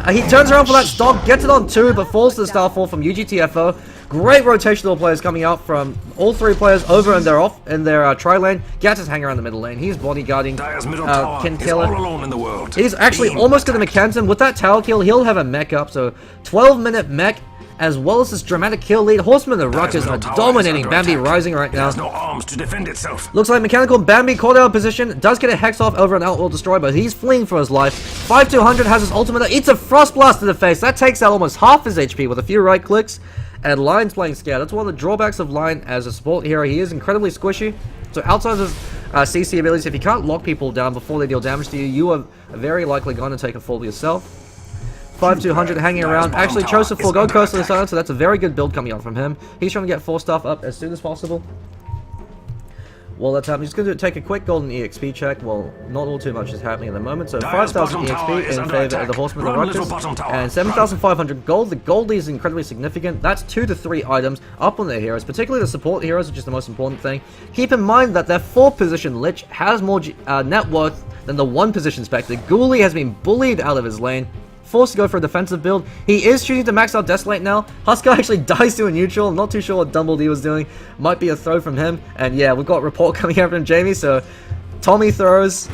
S1: He turns around for that stock, gets it on 2, but falls to the Starfall from UGTFO. Great rotational players coming out from all 3 players over in their tri-lane. Gats is hanging around the middle lane. He's bodyguarding Killer. He's actually almost going to Mechanism. With that tower kill, he'll have a mech up. So 12-minute mech, as well as this dramatic kill lead. Horsemen and Ruckus are dominating Bambi Rising right now. Looks like Mechanical Bambi caught out of position. Does get a Hex off over an Outworld Destroy, but he's fleeing for his life. 5200 has his ultimate. Eats a Frost Blast to the face. That takes out almost half his HP with a few right clicks. And Lion's playing scared. That's one of the drawbacks of Lion as a support hero. He is incredibly squishy. So outside of his CC abilities, if you can't lock people down before they deal damage to you, you are very likely going to take a fall yourself. 5200 hanging around. Actually chose to forego Curse of the Silence, so that's a very good build coming out from him. He's trying to get 4 stuff up as soon as possible. Well, that's happening. Just going to take a quick golden EXP check. Well, not all too much is happening at the moment. So 5,000 EXP in favor of the Horsemen and Ruckus, and 7,500 gold. The gold is incredibly significant. That's 2 to 3 items up on their heroes, particularly the support heroes, which is the most important thing. Keep in mind that their 4th position Lich has more net worth than the 1 position Spectre. Ghoulie has been bullied out of his lane, forced to go for a defensive build. He is choosing to max out Desolate now. Huskar actually dies to a neutral. I'm not too sure what Dumbledy was doing. Might be a throw from him. And yeah, we've got a report coming out from Jamie, so Tommy throws.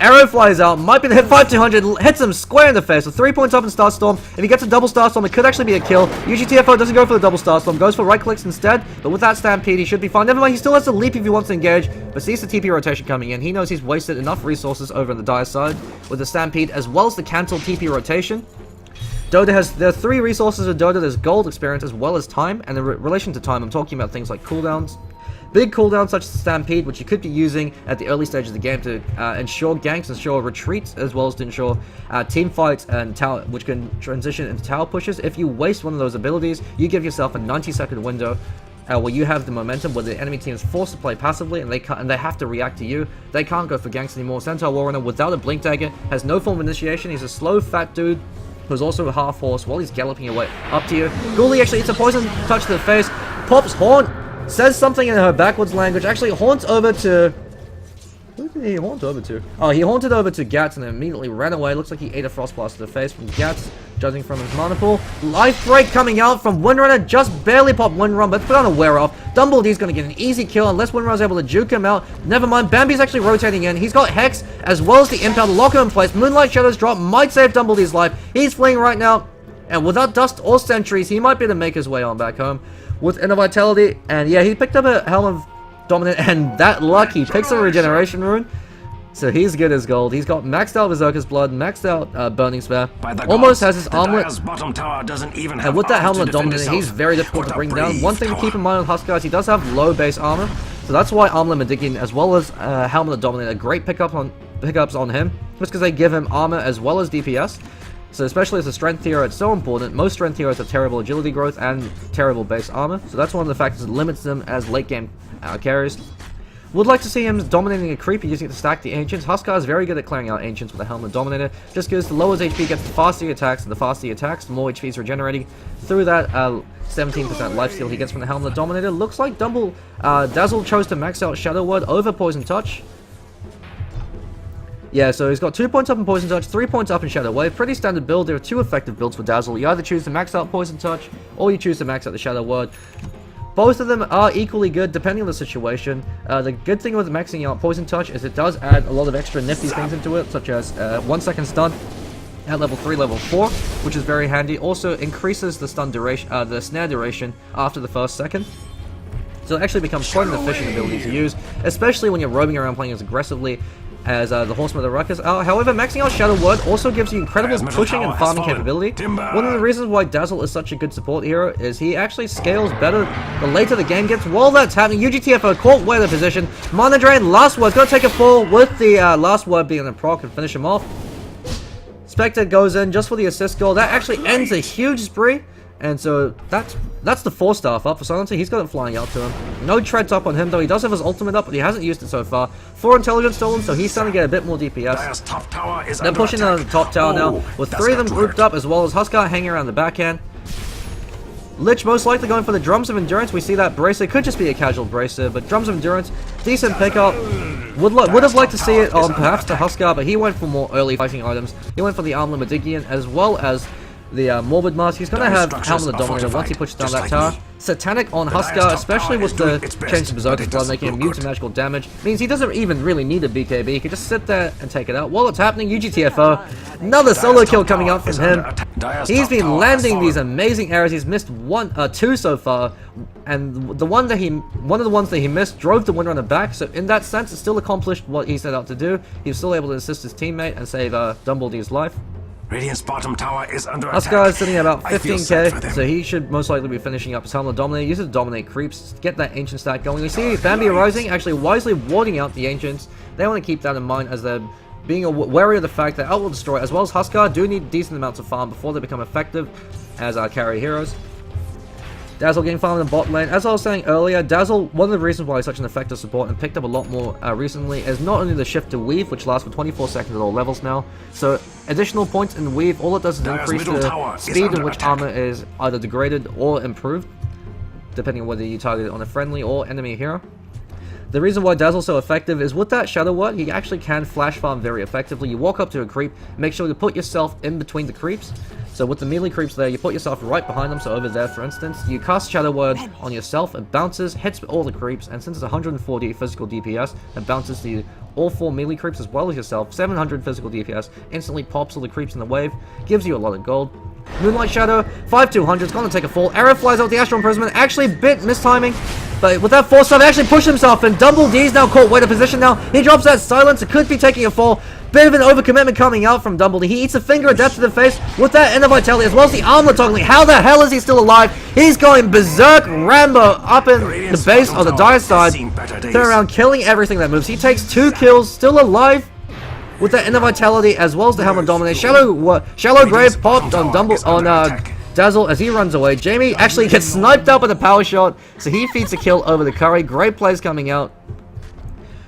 S1: Arrow flies out, might be the hit 5200, hits him square in the face with 3 points up in Starstorm. If he gets a double Starstorm, it could actually be a kill. UGTFO doesn't go for the double Starstorm, goes for right clicks instead, but with that Stampede, he should be fine. Never mind, he still has to leap if he wants to engage, but sees the TP rotation coming in. He knows he's wasted enough resources over on the Dire side with the Stampede, as well as the cancelled TP rotation. Dota has, there are 3 resources of Dota. There's gold, experience, as well as time, and in relation to time, I'm talking about things like cooldowns. Big cooldowns such as Stampede, which you could be using at the early stages of the game to ensure ganks, ensure retreats, as well as to ensure team fights and tower, which can transition into tower pushes. If you waste one of those abilities, you give yourself a 90-second window where you have the momentum, where the enemy team is forced to play passively and they have to react to you. They can't go for ganks anymore. Centaur Warrunner without a blink dagger has no form of initiation. He's a slow, fat dude who's also a half horse while he's galloping away up to you. Ghoulie actually eats a poison touch to the face, pops Horn, says something in her backwards language, actually haunts over to Who did he haunt over to? Oh, he haunted over to Gats and immediately ran away. Looks like he ate a Frost Blast to the face from Gats, judging from his mana pool. Life Break coming out from Windrunner, just barely popped Windrunner, but put on a wear off. Dumbledee's gonna get an easy kill unless Windrunner's able to juke him out. Never mind, Bambi's actually rotating in. He's got Hex as well as the Impel to lock him in place. Moonlight Shadow's drop might save Dumbledee's life. He's fleeing right now, and without Dust or Sentries, he might be able to make his way on back home with Inner Vitality. And yeah, he picked up a Helm of Dominant, and that luck, he picks a Regeneration Rune. So he's good as gold. He's got maxed out Berserker's Blood, maxed out Burning Spare, almost has his armlet, and with that Helmet Dominant, he's very difficult to bring down. One thing to keep in mind on Huskar is he does have low base armor, so that's why Armlet Medigian as well as Helmet Dominant are great pickups on him, just because they give him armor as well as DPS. So especially as a strength hero, it's so important. Most strength heroes have terrible agility growth and terrible base armor, so that's one of the factors that limits them as late game carries. Would like to see him dominating a creep using it to stack the Ancients. Huskar is very good at clearing out Ancients with a Helmet Dominator, just because the lower his HP gets, the faster he attacks, and the faster he attacks, the more HP is regenerating through that 17% lifesteal he gets from the Helmet Dominator. Looks like Dazzle chose to max out Shadow Word over Poison Touch. Yeah, so he's got 2 points up in Poison Touch, 3 points up in Shadow Wave. Pretty standard build. There are two effective builds for Dazzle. You either choose to max out Poison Touch, or you choose to max out the Shadow Word. Both of them are equally good depending on the situation. The good thing with maxing out Poison Touch is it does add a lot of extra nifty things into it, such as 1 second stun at level 3, level 4, which is very handy. Also increases the stun duration, the snare duration after the first second. So it actually becomes quite an efficient ability to use, especially when you're roaming around playing as aggressively as the Horsemen of the Ruckus. However, maxing out Shadow Word also gives you incredible pushing and farming capability. One of the reasons why Dazzle is such a good support hero is he actually scales better the later the game gets. While that's happening, UGTFO caught weather position. Mana Drain, Last Word, gonna take a fall with the Last Word being a proc and finish him off. Spectre goes in just for the assist goal. That actually ends a huge spree. And so that's the 4-star up for Silencer. He's got it flying out to him. No treads up on him though. He does have his ultimate up, but he hasn't used it so far. 4 intelligence stolen, so he's starting to get a bit more DPS. They're pushing on the top tower now, with 3 of them grouped up, as well as Huskar hanging around the backhand. Lich most likely going for the Drums of Endurance. We see that Bracer could just be a casual Bracer, but Drums of Endurance, decent pickup. Would have liked to see it on perhaps the Huskar, but he went for more early fighting items. He went for the Armlet Medigian as well as the Morbid Mask. He's going to have Helmet Dominator once he pushes down that tower. Satanic on Huskar, especially with the change to Berserker's Blood, making him immune to magical damage, means he doesn't even really need a BKB. He can just sit there and take it out. While it's happening, UGTFO, another solo kill coming out from him. He's been landing these amazing arrows. He's missed 2 so far, and one of the ones that he missed drove the Windrunner back. So in that sense, it still accomplished what he set out to do. He was still able to assist his teammate and save Dumbledee's life.
S2: Radiant's bottom tower is under attack.
S1: Huskar is sitting at about 15k, so he should most likely be finishing up his Helmet Dominator. Uses Dominate creeps to get that Ancient stack going. We see Bambi Rising actually wisely warding out the Ancients. They want to keep that in mind as they're being wary of the fact that Outworld Destroy, as well as Huskar, do need decent amounts of farm before they become effective as carry heroes. Dazzle getting farmed in the bot lane. As I was saying earlier, Dazzle, one of the reasons why he's such an effective support and picked up a lot more recently is not only the shift to Weave, which lasts for 24 seconds at all levels now, so additional points in Weave, all it does is increase the speed in which armor is either degraded or improved, depending on whether you target it on a friendly or enemy hero. The reason why Dazzle's so effective is with that Shadow Word, he actually can flash farm very effectively. You walk up to a creep, make sure to put yourself in between the creeps. So with the melee creeps there, you put yourself right behind them, so over there for instance, you cast Shadow Word on yourself, it bounces, hits all the creeps, and since it's 140 physical DPS, it bounces to all 4 melee creeps as well as yourself, 700 physical DPS, instantly pops all the creeps in the wave, gives you a lot of gold. Moonlight Shadow, 5200, it's gonna take a fall. Arrow flies out the Astral Imprisonment, actually a bit mistiming, but with that 4-star, he actually pushed himself, and Dumbledee's now caught way to position now. He drops that silence, it could be taking a fall. Bit of an overcommitment coming out from Dumbledee. He eats a finger of death to the face with that Inner Vitality, as well as the armlet toggling. How the hell is he still alive? He's going berserk Rambo up in the base of the Dire side. Turn around, killing everything that moves. He takes 2 kills, still alive with that Inner Vitality, as well as the Helmet Dominator. Shallow Grave popped on Dazzle as he runs away. Jamie actually gets sniped up with a power shot, so he feeds a kill over the curry. Great plays coming out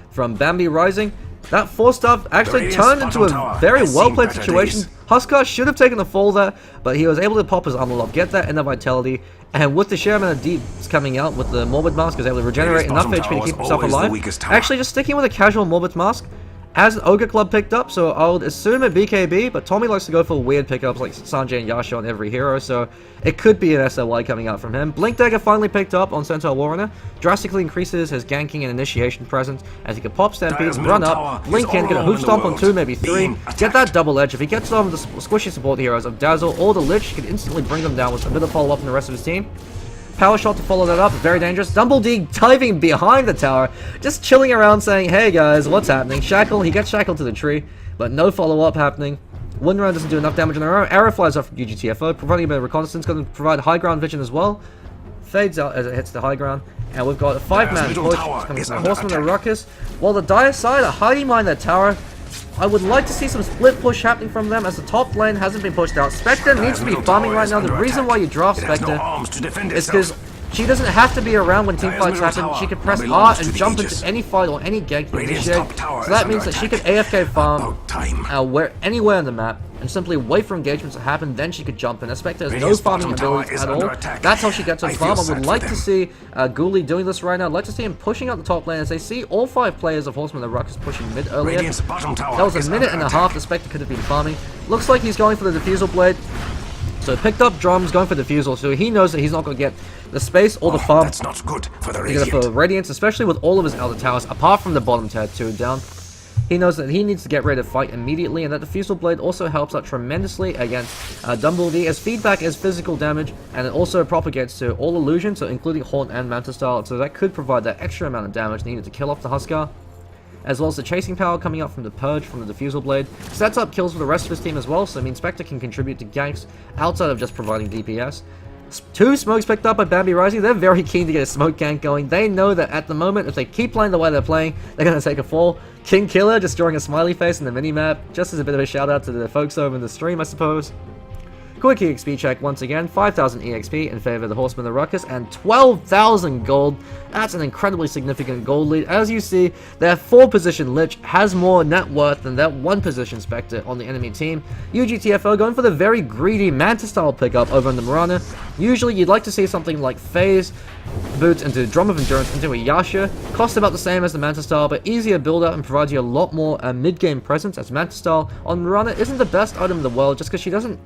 S1: from Bambi Rising. That force stuff actually turned into a very well-played situation. Huskar should have taken the fall there, but he was able to pop his armor lock, get that inner vitality, and with the sheer amount of deeps coming out with the Morbid Mask, he was able to regenerate enough HP to keep himself alive. Actually, just sticking with a casual Morbid Mask, as an Ogre Club picked up, so I would assume a BKB, but Tommy likes to go for weird pickups like Sanjay and Yasha on every hero, so it could be an SLY coming out from him. Blink Dagger finally picked up on Centaur Warrunner, drastically increases his ganking and initiation presence, as he can pop Stampede, run up, blink in, get a Hoof Stomp on 2, maybe 3, get that double edge. If he gets on the squishy support heroes of Dazzle or the Lich, he can instantly bring them down with a bit of follow-up from the rest of his team. Power shot to follow that up, very dangerous. Dumbledee diving behind the tower, just chilling around saying, hey guys, what's happening? Shackle, he gets shackled to the tree, but no follow-up happening. Windrunner doesn't do enough damage on her own. Arrow flies off from UGTFO, providing a bit of reconnaissance, going to provide high ground vision as well. Fades out as it hits the high ground. And we've got a 5-man push coming from the Horsemen and Ruckus. While the dire side are hiding behind their tower, I would like to see some split push happening from them as the top lane hasn't been pushed out. Spectre needs to be farming right now. The reason why you draft Spectre is because she doesn't have to be around when team fights happen. She can press R and jump into any fight or any gank to initiate. So that means that she can AFK farm anywhere on the map and simply wait for engagements to happen, then she could jump in. As Spectre has no farming abilities at all. That's how she gets her farm. I would like to see Ghoulie doing this right now. I'd like to see him pushing out the top lane as they see all 5 players of Horsemen and Ruckus pushing mid earlier. That was a minute and a half the Spectre could have been farming. Looks like he's going for the Diffusal Blade. So picked up drums, going for Diffusal, so he knows that he's not going to get the space or the farm.
S2: That's not good for the
S1: Radiant. For Radiance, especially with all of his Elder Towers, apart from the bottom tier 2 down. He knows that he needs to get ready to fight immediately, and that Diffusal Blade also helps out tremendously against Dumbledee, as feedback is physical damage, and it also propagates to all illusions, so including Haunt and Manta Style, so that could provide that extra amount of damage needed to kill off the Huskar. As well as the chasing power coming out from the Purge from the Diffusal Blade. Sets up kills for the rest of his team as well, so it means Spectre can contribute to ganks outside of just providing DPS. 2 smokes picked up by Bambi Rising. They're very keen to get a smoke gank going. They know that at the moment, if they keep playing the way they're playing, they're going to take a fall. King Killer just drawing a smiley face in the minimap, just as a bit of a shout out to the folks over in the stream, I suppose. Quick EXP check once again, 5,000 EXP in favor of the Horsemen of the Ruckus, and 12,000 gold. That's an incredibly significant gold lead. As you see, their 4-position Lich has more net worth than that 1-position Spectre on the enemy team. UGTFO going for the very greedy Manta-style pickup over on the Mirana. Usually you'd like to see something like Phase Boots into Drum of Endurance into a Yasha. Cost about the same as the Manta-style, but easier build-up and provides you a lot more mid-game presence, as Manta-style on Mirana isn't the best item in the world just because she doesn't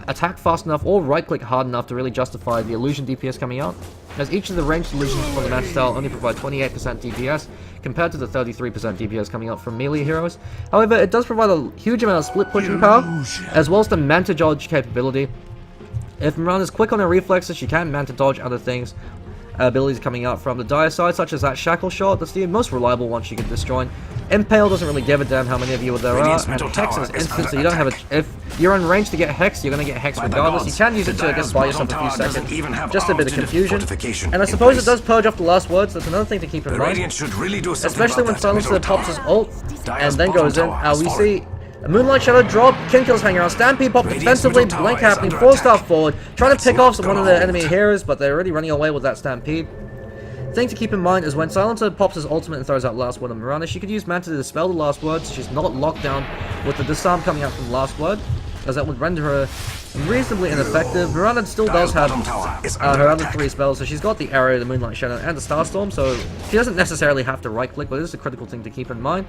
S1: attack fast enough or right-click hard enough to really justify the illusion DPS coming out, as each of the ranged illusions from the Manta style only provide 28% DPS compared to the 33% DPS coming out from melee heroes. However, it does provide a huge amount of split pushing power, as well as the Manta dodge capability. If Mirana's quick on her reflexes, she can Manta dodge other things. Abilities coming out from the dire side, such as that Shackle Shot. That's the most reliable one she can disjoin. Impale doesn't really give a damn how many of you there are, and Hex is instant, so you don't have a... If you're in range to get Hex, you're going to get Hex regardless. You can use it to just buy yourself a few seconds, just a bit of confusion. And I suppose it does purge off the last words, that's another thing to keep in mind. Especially when Silencer pops his ult, and then goes in. We see a Moonlight Shadow drop, King Kills hanging around, Stampede pop defensively, Blink happening, 4-star forward, trying to pick off one of the enemy heroes, but they're already running away with that Stampede. Thing to keep in mind is when Silencer pops his ultimate and throws out Last Word on Mirana, she could use Manta to dispel the Last Word, so she's not locked down with the disarm coming out from Last Word, as that would render her reasonably ineffective. Mirana still does have her other 3 spells, so she's got the Arrow, the Moonlight Shadow, and the Starstorm, so she doesn't necessarily have to right-click, but it is a critical thing to keep in mind.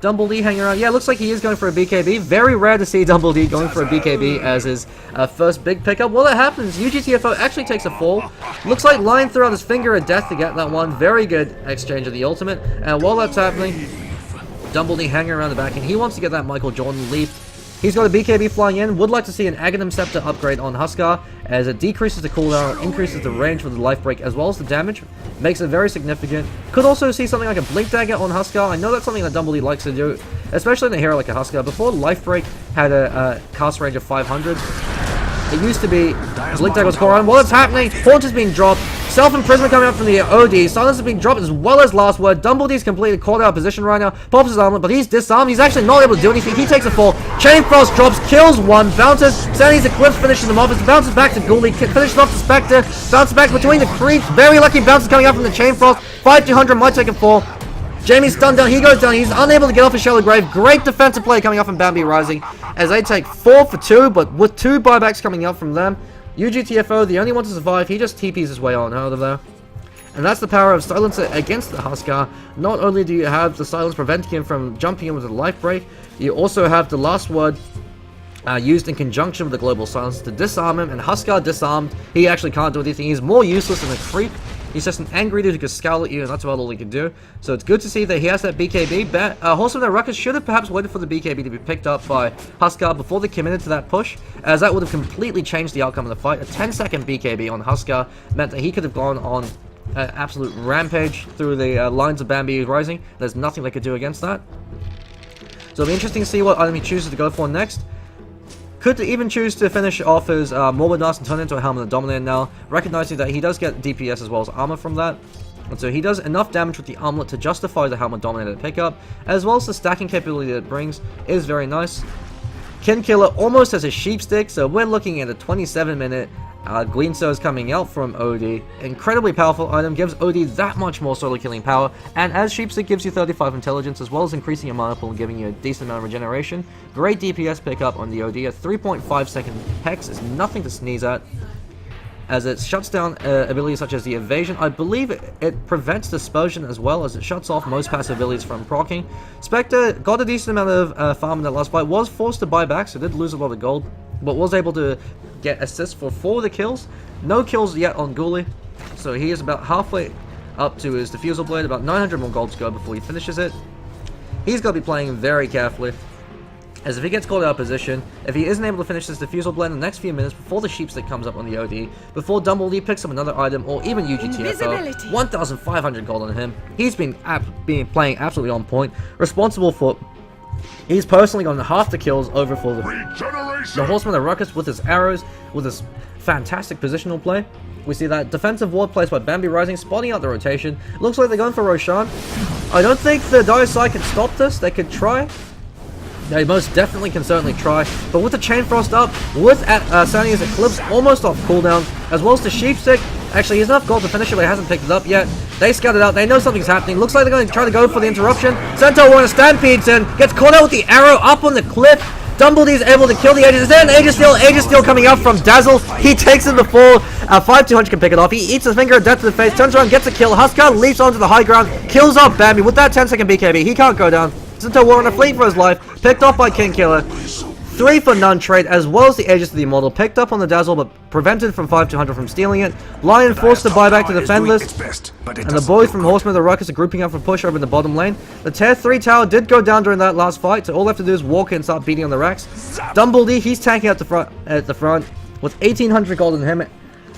S1: Dumbledee hanging around. Yeah, looks like he is going for a BKB. Very rare to see Dumbledee going for a BKB as his first big pickup. While that happens, UGTFO actually takes a fall. Looks like Lion threw out his finger of death to get that one. Very good exchange of the ultimate. And while that's happening, Dumbledee hanging around the back, and he wants to get that Michael Jordan leap. He's got a BKB flying in. Would like to see an Aghanim Scepter upgrade on Huskar, as it decreases the cooldown, increases the range for the life break, as well as the damage. Makes it very significant. Could also see something like a Blink Dagger on Huskar. I know that's something that Dumbledee likes to do, especially in a hero like a Huskar. Before life break had a cast range of 500. It used to be Blink Dagger was core on. While it's happening, Haunt is being dropped. Self-imprisonment coming out from the OD. Silence is being dropped as well as Last Word. Dumbledee's completely caught out of position right now. Pops his armlet, but he's disarmed. He's actually not able to do anything. He takes a fall. Chain Frost drops, kills one, bounces. Sandy's Eclipse finishes him off. It bounces back to Ghoulie, finishes off the Spectre. Bounces back between the creeps. Very lucky bounces coming out from the Chain Frost. 5-200 might take a fall. Jamie's stunned down. He goes down. He's unable to get off his shallow grave. Great defensive play coming up from Bambi Rising as they take 4 for 2, but with 2 buybacks coming up from them. UGTFO, the only one to survive, he just TPs his way on out of there. And that's the power of Silencer against the Huskar. Not only do you have the Silence preventing him from jumping in with a life break, you also have the last word used in conjunction with the Global Silence to disarm him, and Huskar disarmed. He actually can't do anything. He's more useless than a creep. He's just an angry dude who can scowl at you, and that's about all he can do. So it's good to see that he has that BKB. Horsemen and Ruckus should have perhaps waited for the BKB to be picked up by Huskar before they committed to that push, as that would have completely changed the outcome of the fight. A 10-second BKB on Huskar meant that he could have gone on absolute rampage through the lines of Bambi Rising. There's nothing they could do against that. So it'll be interesting to see what item he chooses to go for next. Could even choose to finish off his Morbid Mask and turn into a Helmet of the Dominator now, recognizing that he does get DPS as well as armor from that. And so he does enough damage with the armlet to justify the Helmet Dominator pickup, as well as the stacking capability that it brings is very nice. Kin Killer almost has a sheep stick, so we're looking at a 27-minute Glean Surge coming out from OD. Incredibly powerful item, gives OD that much more solo killing power, and as Sheepstick gives you 35 intelligence as well as increasing your mana pool and giving you a decent amount of regeneration. Great DPS pickup on the OD. A 3.5 second Hex is nothing to sneeze at, as it shuts down abilities such as the Evasion. I believe it prevents Dispersion as well, as it shuts off most passive abilities from proccing. Spectre got a decent amount of farm in that last fight, was forced to buy back, so did lose a lot of gold, but was able to get assists for 4 of the kills. No kills yet on Ghoulie, so he is about halfway up to his Diffusal Blade, about 900 more gold to go before he finishes it. He's got to be playing very carefully, as if he gets called out of position, if he isn't able to finish this Diffusal Blade in the next few minutes before the Sheepstick comes up on the OD, before Dumbledore picks up another item, or even UGTFO, 1,500 gold on him. He's been playing absolutely on point, responsible for... He's personally gotten half the kills over for the Horsemen of Ruckus with his arrows, with his fantastic positional play. We see that defensive ward placed by Bambi Rising, spotting out the rotation. Looks like they're going for Roshan. I don't think the Dire side can stop this. They could try. They most definitely can certainly try, but with the Chain Frost up, with Sania's Eclipse almost off cooldown, as well as the Sheepstick, actually he has enough gold to finish it, but he hasn't picked it up yet. They scout it out, they know something's happening, looks like they're going to try to go for the interruption. Centaur Warrunner stampedes in, gets caught out with the arrow up on the cliff. Dumbledore's able to kill the Aegis. Is there an Aegis steal? Aegis steal coming out from Dazzle. He takes him to fall. 5-200 can pick it off. He eats his finger of death to the face, turns around, gets a kill. Huskar leaps onto the high ground, kills off Bambi with that 10-second BKB. He can't go down. Centaur Warrunner fleeing for his life, picked off by King Killer. 3 for none trade, as well as the Aegis of the Immortal, picked up on the Dazzle, but prevented from 5-200 from stealing it. Lion forced to buy back to defend this, and the boys from Horsemen of the Ruckus are grouping up for push over in the bottom lane. The Tier 3 tower did go down during that last fight, so all they have to do is walk in and start beating on the racks. Dumbledore, he's tanking at the front with 1,800 gold in him,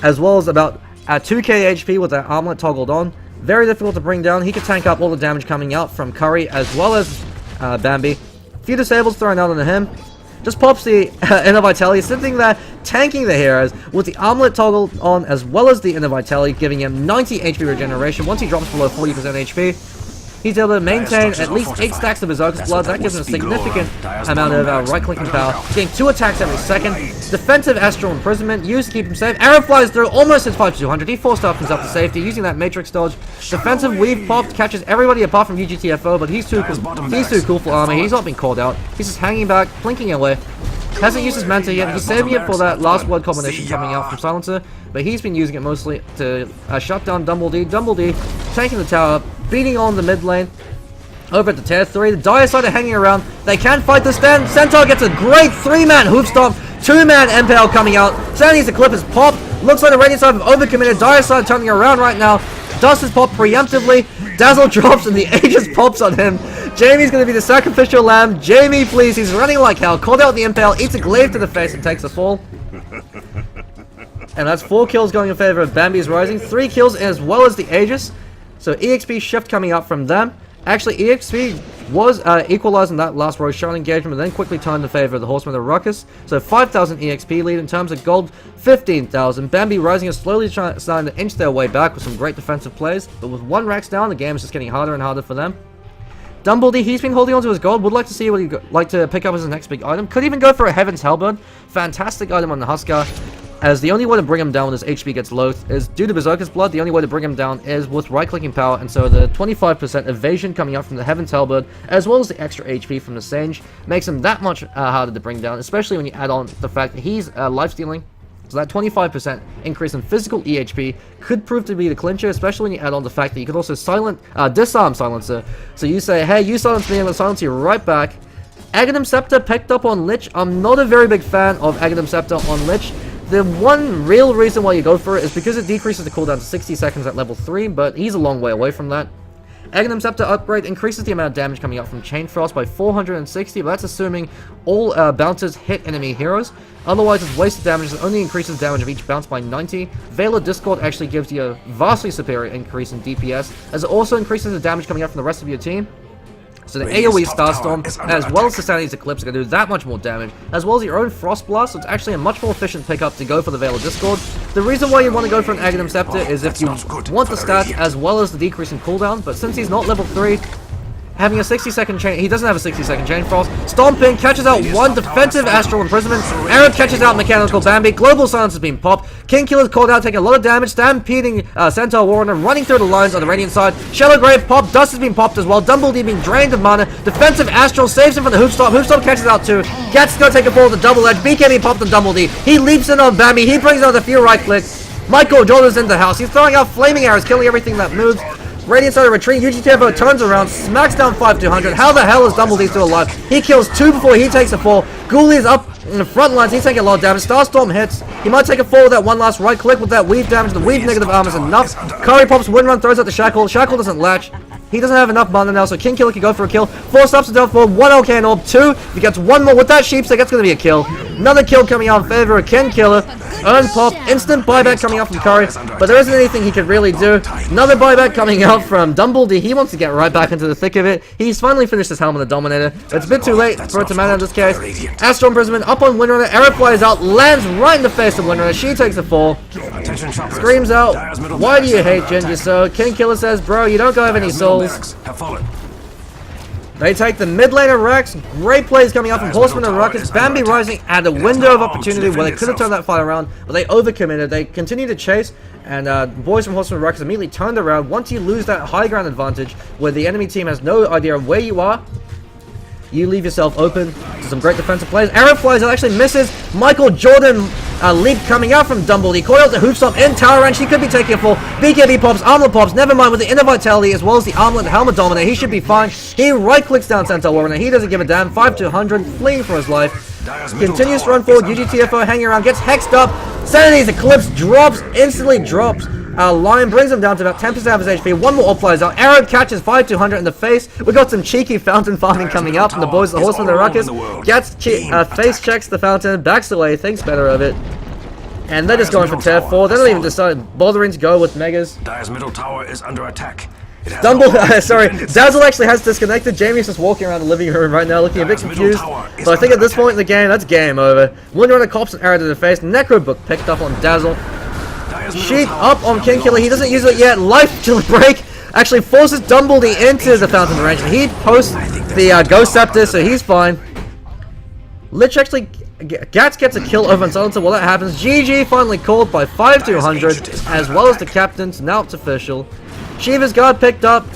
S1: as well as about 2k HP with that armlet toggled on. Very difficult to bring down. He can tank up all the damage coming out from Curry, as well as Bambi. A few disables thrown out onto him. Just pops the Inner Vitality, sitting there tanking the heroes with the armlet toggle on, as well as the Inner Vitality, giving him 90 HP regeneration. Once he drops below 40% HP, he's able to maintain at least 8 stacks of Berserker's Blood. That gives him a significant amount of right-clicking power. Getting 2 attacks every second. Defensive Astral Imprisonment, used to keep him safe. Arrow flies through, almost hits 5-200. He forced up himself to safety using that Matrix dodge. Defensive Weave popped, catches everybody apart from UGTFO, but he's too cool for armor. He's not been called out. He's just hanging back, blinking away. Hasn't used his Manta yet. He's saving it for that last word combination coming out from Silencer, but he's been using it mostly to shut down Dumbledore. Dumbledore taking the tower, beating on the mid lane. Over at the Tier 3, the Dire side are hanging around. They can fight the stand. Centaur gets a great 3-man hoof stomp, 2-man MPL coming out. Sandy's Eclipse is popped. Looks like the Radiant side have overcommitted. Dire side turning around right now. Dust is popped preemptively. Dazzle drops and the Aegis pops on him. Jamie's going to be the sacrificial lamb. Jamie, please. He's running like hell. Called out the impale, eats a glaive to the face and takes a fall. And that's 4 kills going in favor of Bambi's Rising. 3 kills as well as the Aegis. So EXP shift coming up from them. Actually, EXP was equalized in that last Roshan engagement, and then quickly turned in favor of the Horsemen of Ruckus. So 5,000 EXP lead in terms of gold, 15,000. Bambi Rising is slowly starting to inch their way back with some great defensive plays, but with 1 Rax down, the game is just getting harder and harder for them. Dumbledore, he's been holding on to his gold. Would like to see what he'd like to pick up as his next big item. Could even go for a Heaven's Hellburn. Fantastic item on the Huskar. as the only way to bring him down when his HP gets low is due to Berserker's Blood. The only way to bring him down is with right-clicking power, and so the 25% evasion coming up from the Heaven's Halberd, as well as the extra HP from the Sage, makes him that much harder to bring down, especially when you add on the fact that he's life-stealing. So that 25% increase in physical EHP could prove to be the clincher, especially when you add on the fact that you could also disarm Silencer. So you say, hey, you silence me, I'm going to silence you right back. Aghanim Scepter picked up on Lich. I'm not a very big fan of Aghanim Scepter on Lich. The one real reason why you go for it is because it decreases the cooldown to 60 seconds at level 3, but he's a long way away from that. Aghanim Scepter upgrade increases the amount of damage coming out from Chain Frost by 460, but that's assuming all bouncers hit enemy heroes. Otherwise, it's wasted damage that only increases damage of each bounce by 90. Veil of Discord actually gives you a vastly superior increase in DPS, as it also increases the damage coming out from the rest of your team. So the AoE Starstorm, as well as the Sanity's Eclipse, are going to do that much more damage, as well as your own Frost Blast, so it's actually a much more efficient pickup to go for the Veil of Discord. The reason why you want to go for an Aghanim Scepter is if you want the stats as well as the decrease in cooldown, but since he's not level 3, having a 60-second chain, he doesn't have a 60-second chain frost. Stomping catches out one defensive Astral Imprisonment. Arab catches out Mechanical Bambi. Global Silence has been popped. King Killer's called out, taking a lot of damage. Stampeding Centaur Warrunner running through the lines on the Radiant side. Shallow Grave pop. Dust has been popped as well. Dumbledore being drained of mana. Defensive Astral saves him from the Hoopstop. Hoopstop catches out two. Gats gonna take a fall with the double edge. BKB popped on Dumbledore. He leaps in on Bambi. He brings out the few right click. Michael Jordan's in the house. He's throwing out flaming arrows, killing everything that moves. Radiant side of retreat, UGTFO turns around, smacks down 5-200. How the hell is Dumbledore still alive? He kills two before he takes a fall. Ghoulie is up in the front lines, he's taking a lot of damage. Starstorm hits. He might take a fall with that one last right click with that weave damage. The weave negative armor is enough. Curry pops, Windrunner throws out the Shackle. Shackle doesn't latch. He doesn't have enough mana now, so King Killer can go for a kill. 4 stops to down 4, 1 OK orb, 2. If he gets one more with that sheepstick, that's going to be a kill. Another kill coming out in favor of King Killer. Earn pop, instant buyback coming out from Curry, but there isn't anything he could really do. Another buyback coming out from Dumbledore. He wants to get right back into the thick of it. He's finally finished his Helm of the Dominator. It's a bit too late for it to matter in this case. Astral Imprisonment up on Windrunner. Arrow flies out, lands right in the face of Windrunner. She takes a fall. Screams out, why do you hate Ginger so? King Killer says, bro, you don't go have any souls. They take the mid lane of Rex. Great plays coming out from Horsemen and Ruckus. Bambi rising at a window of opportunity where they could have turned that fight around, but they overcommitted. They continue to chase, and boys from Horsemen and Ruckus immediately turned around. Once you lose that high ground advantage, where the enemy team has no idea of where you are, you leave yourself open to some great defensive plays. Arrow flies out, actually misses. Michael Jordan leap coming out from Dumbledore. He caught out the Hoopstop in tower range. He could be taking a fall. BKB pops, armor pops. Never mind with the inner vitality as well as the armlet, the helmet dominator. He should be fine. He right clicks down Centaur Warrunner. He doesn't give a damn. 5-200, fleeing for his life. Continues to run forward. UGTFO hanging around, gets hexed up. Sanity's Eclipse drops, instantly drops. Lion brings him down to about 10% of his HP. One more orb flies out. Arrow catches 5-200 in the face. We got some cheeky fountain farming coming up from the boys, the Horsemen, the Ruckus. Gets face checks the fountain, backs away, thinks better of it. And they're just going for tier 4. They don't even decide bothering to go with Megas.
S2: Dire's middle tower is under attack.
S1: Dazzle actually has disconnected. Jamie's just walking around the living room right now looking a bit confused. So I think at this point in the game, that's game over. Windrunner cops an arrow to the face. Necro Book picked up on Dazzle. Sheep up on King Killer. He doesn't use it yet. Life Kill Break actually forces Dumbledore into the fountain range. And he posts the Ghost Scepter, so he's fine. Lich actually... Gats gets a kill over on Silencer. Well, that happens. GG finally called by 5-200, as well as the captains. Now it's official. Shiva's guard picked up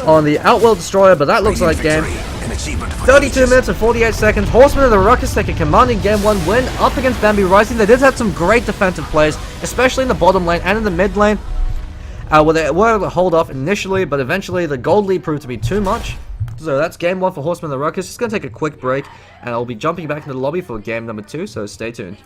S1: on the Outworld Destroyer, but that looks like game. 32 minutes and 48 seconds. Horsemen and the Ruckus take a commanding game 1 win up against Bambi Rising. They did have some great defensive plays, especially in the bottom lane and in the mid lane, where they were able to hold off initially, but eventually the gold lead proved to be too much. So that's game 1 for Horsemen and the Ruckus. Just going to take a quick break, and I'll be jumping back into the lobby for game number 2, so stay tuned.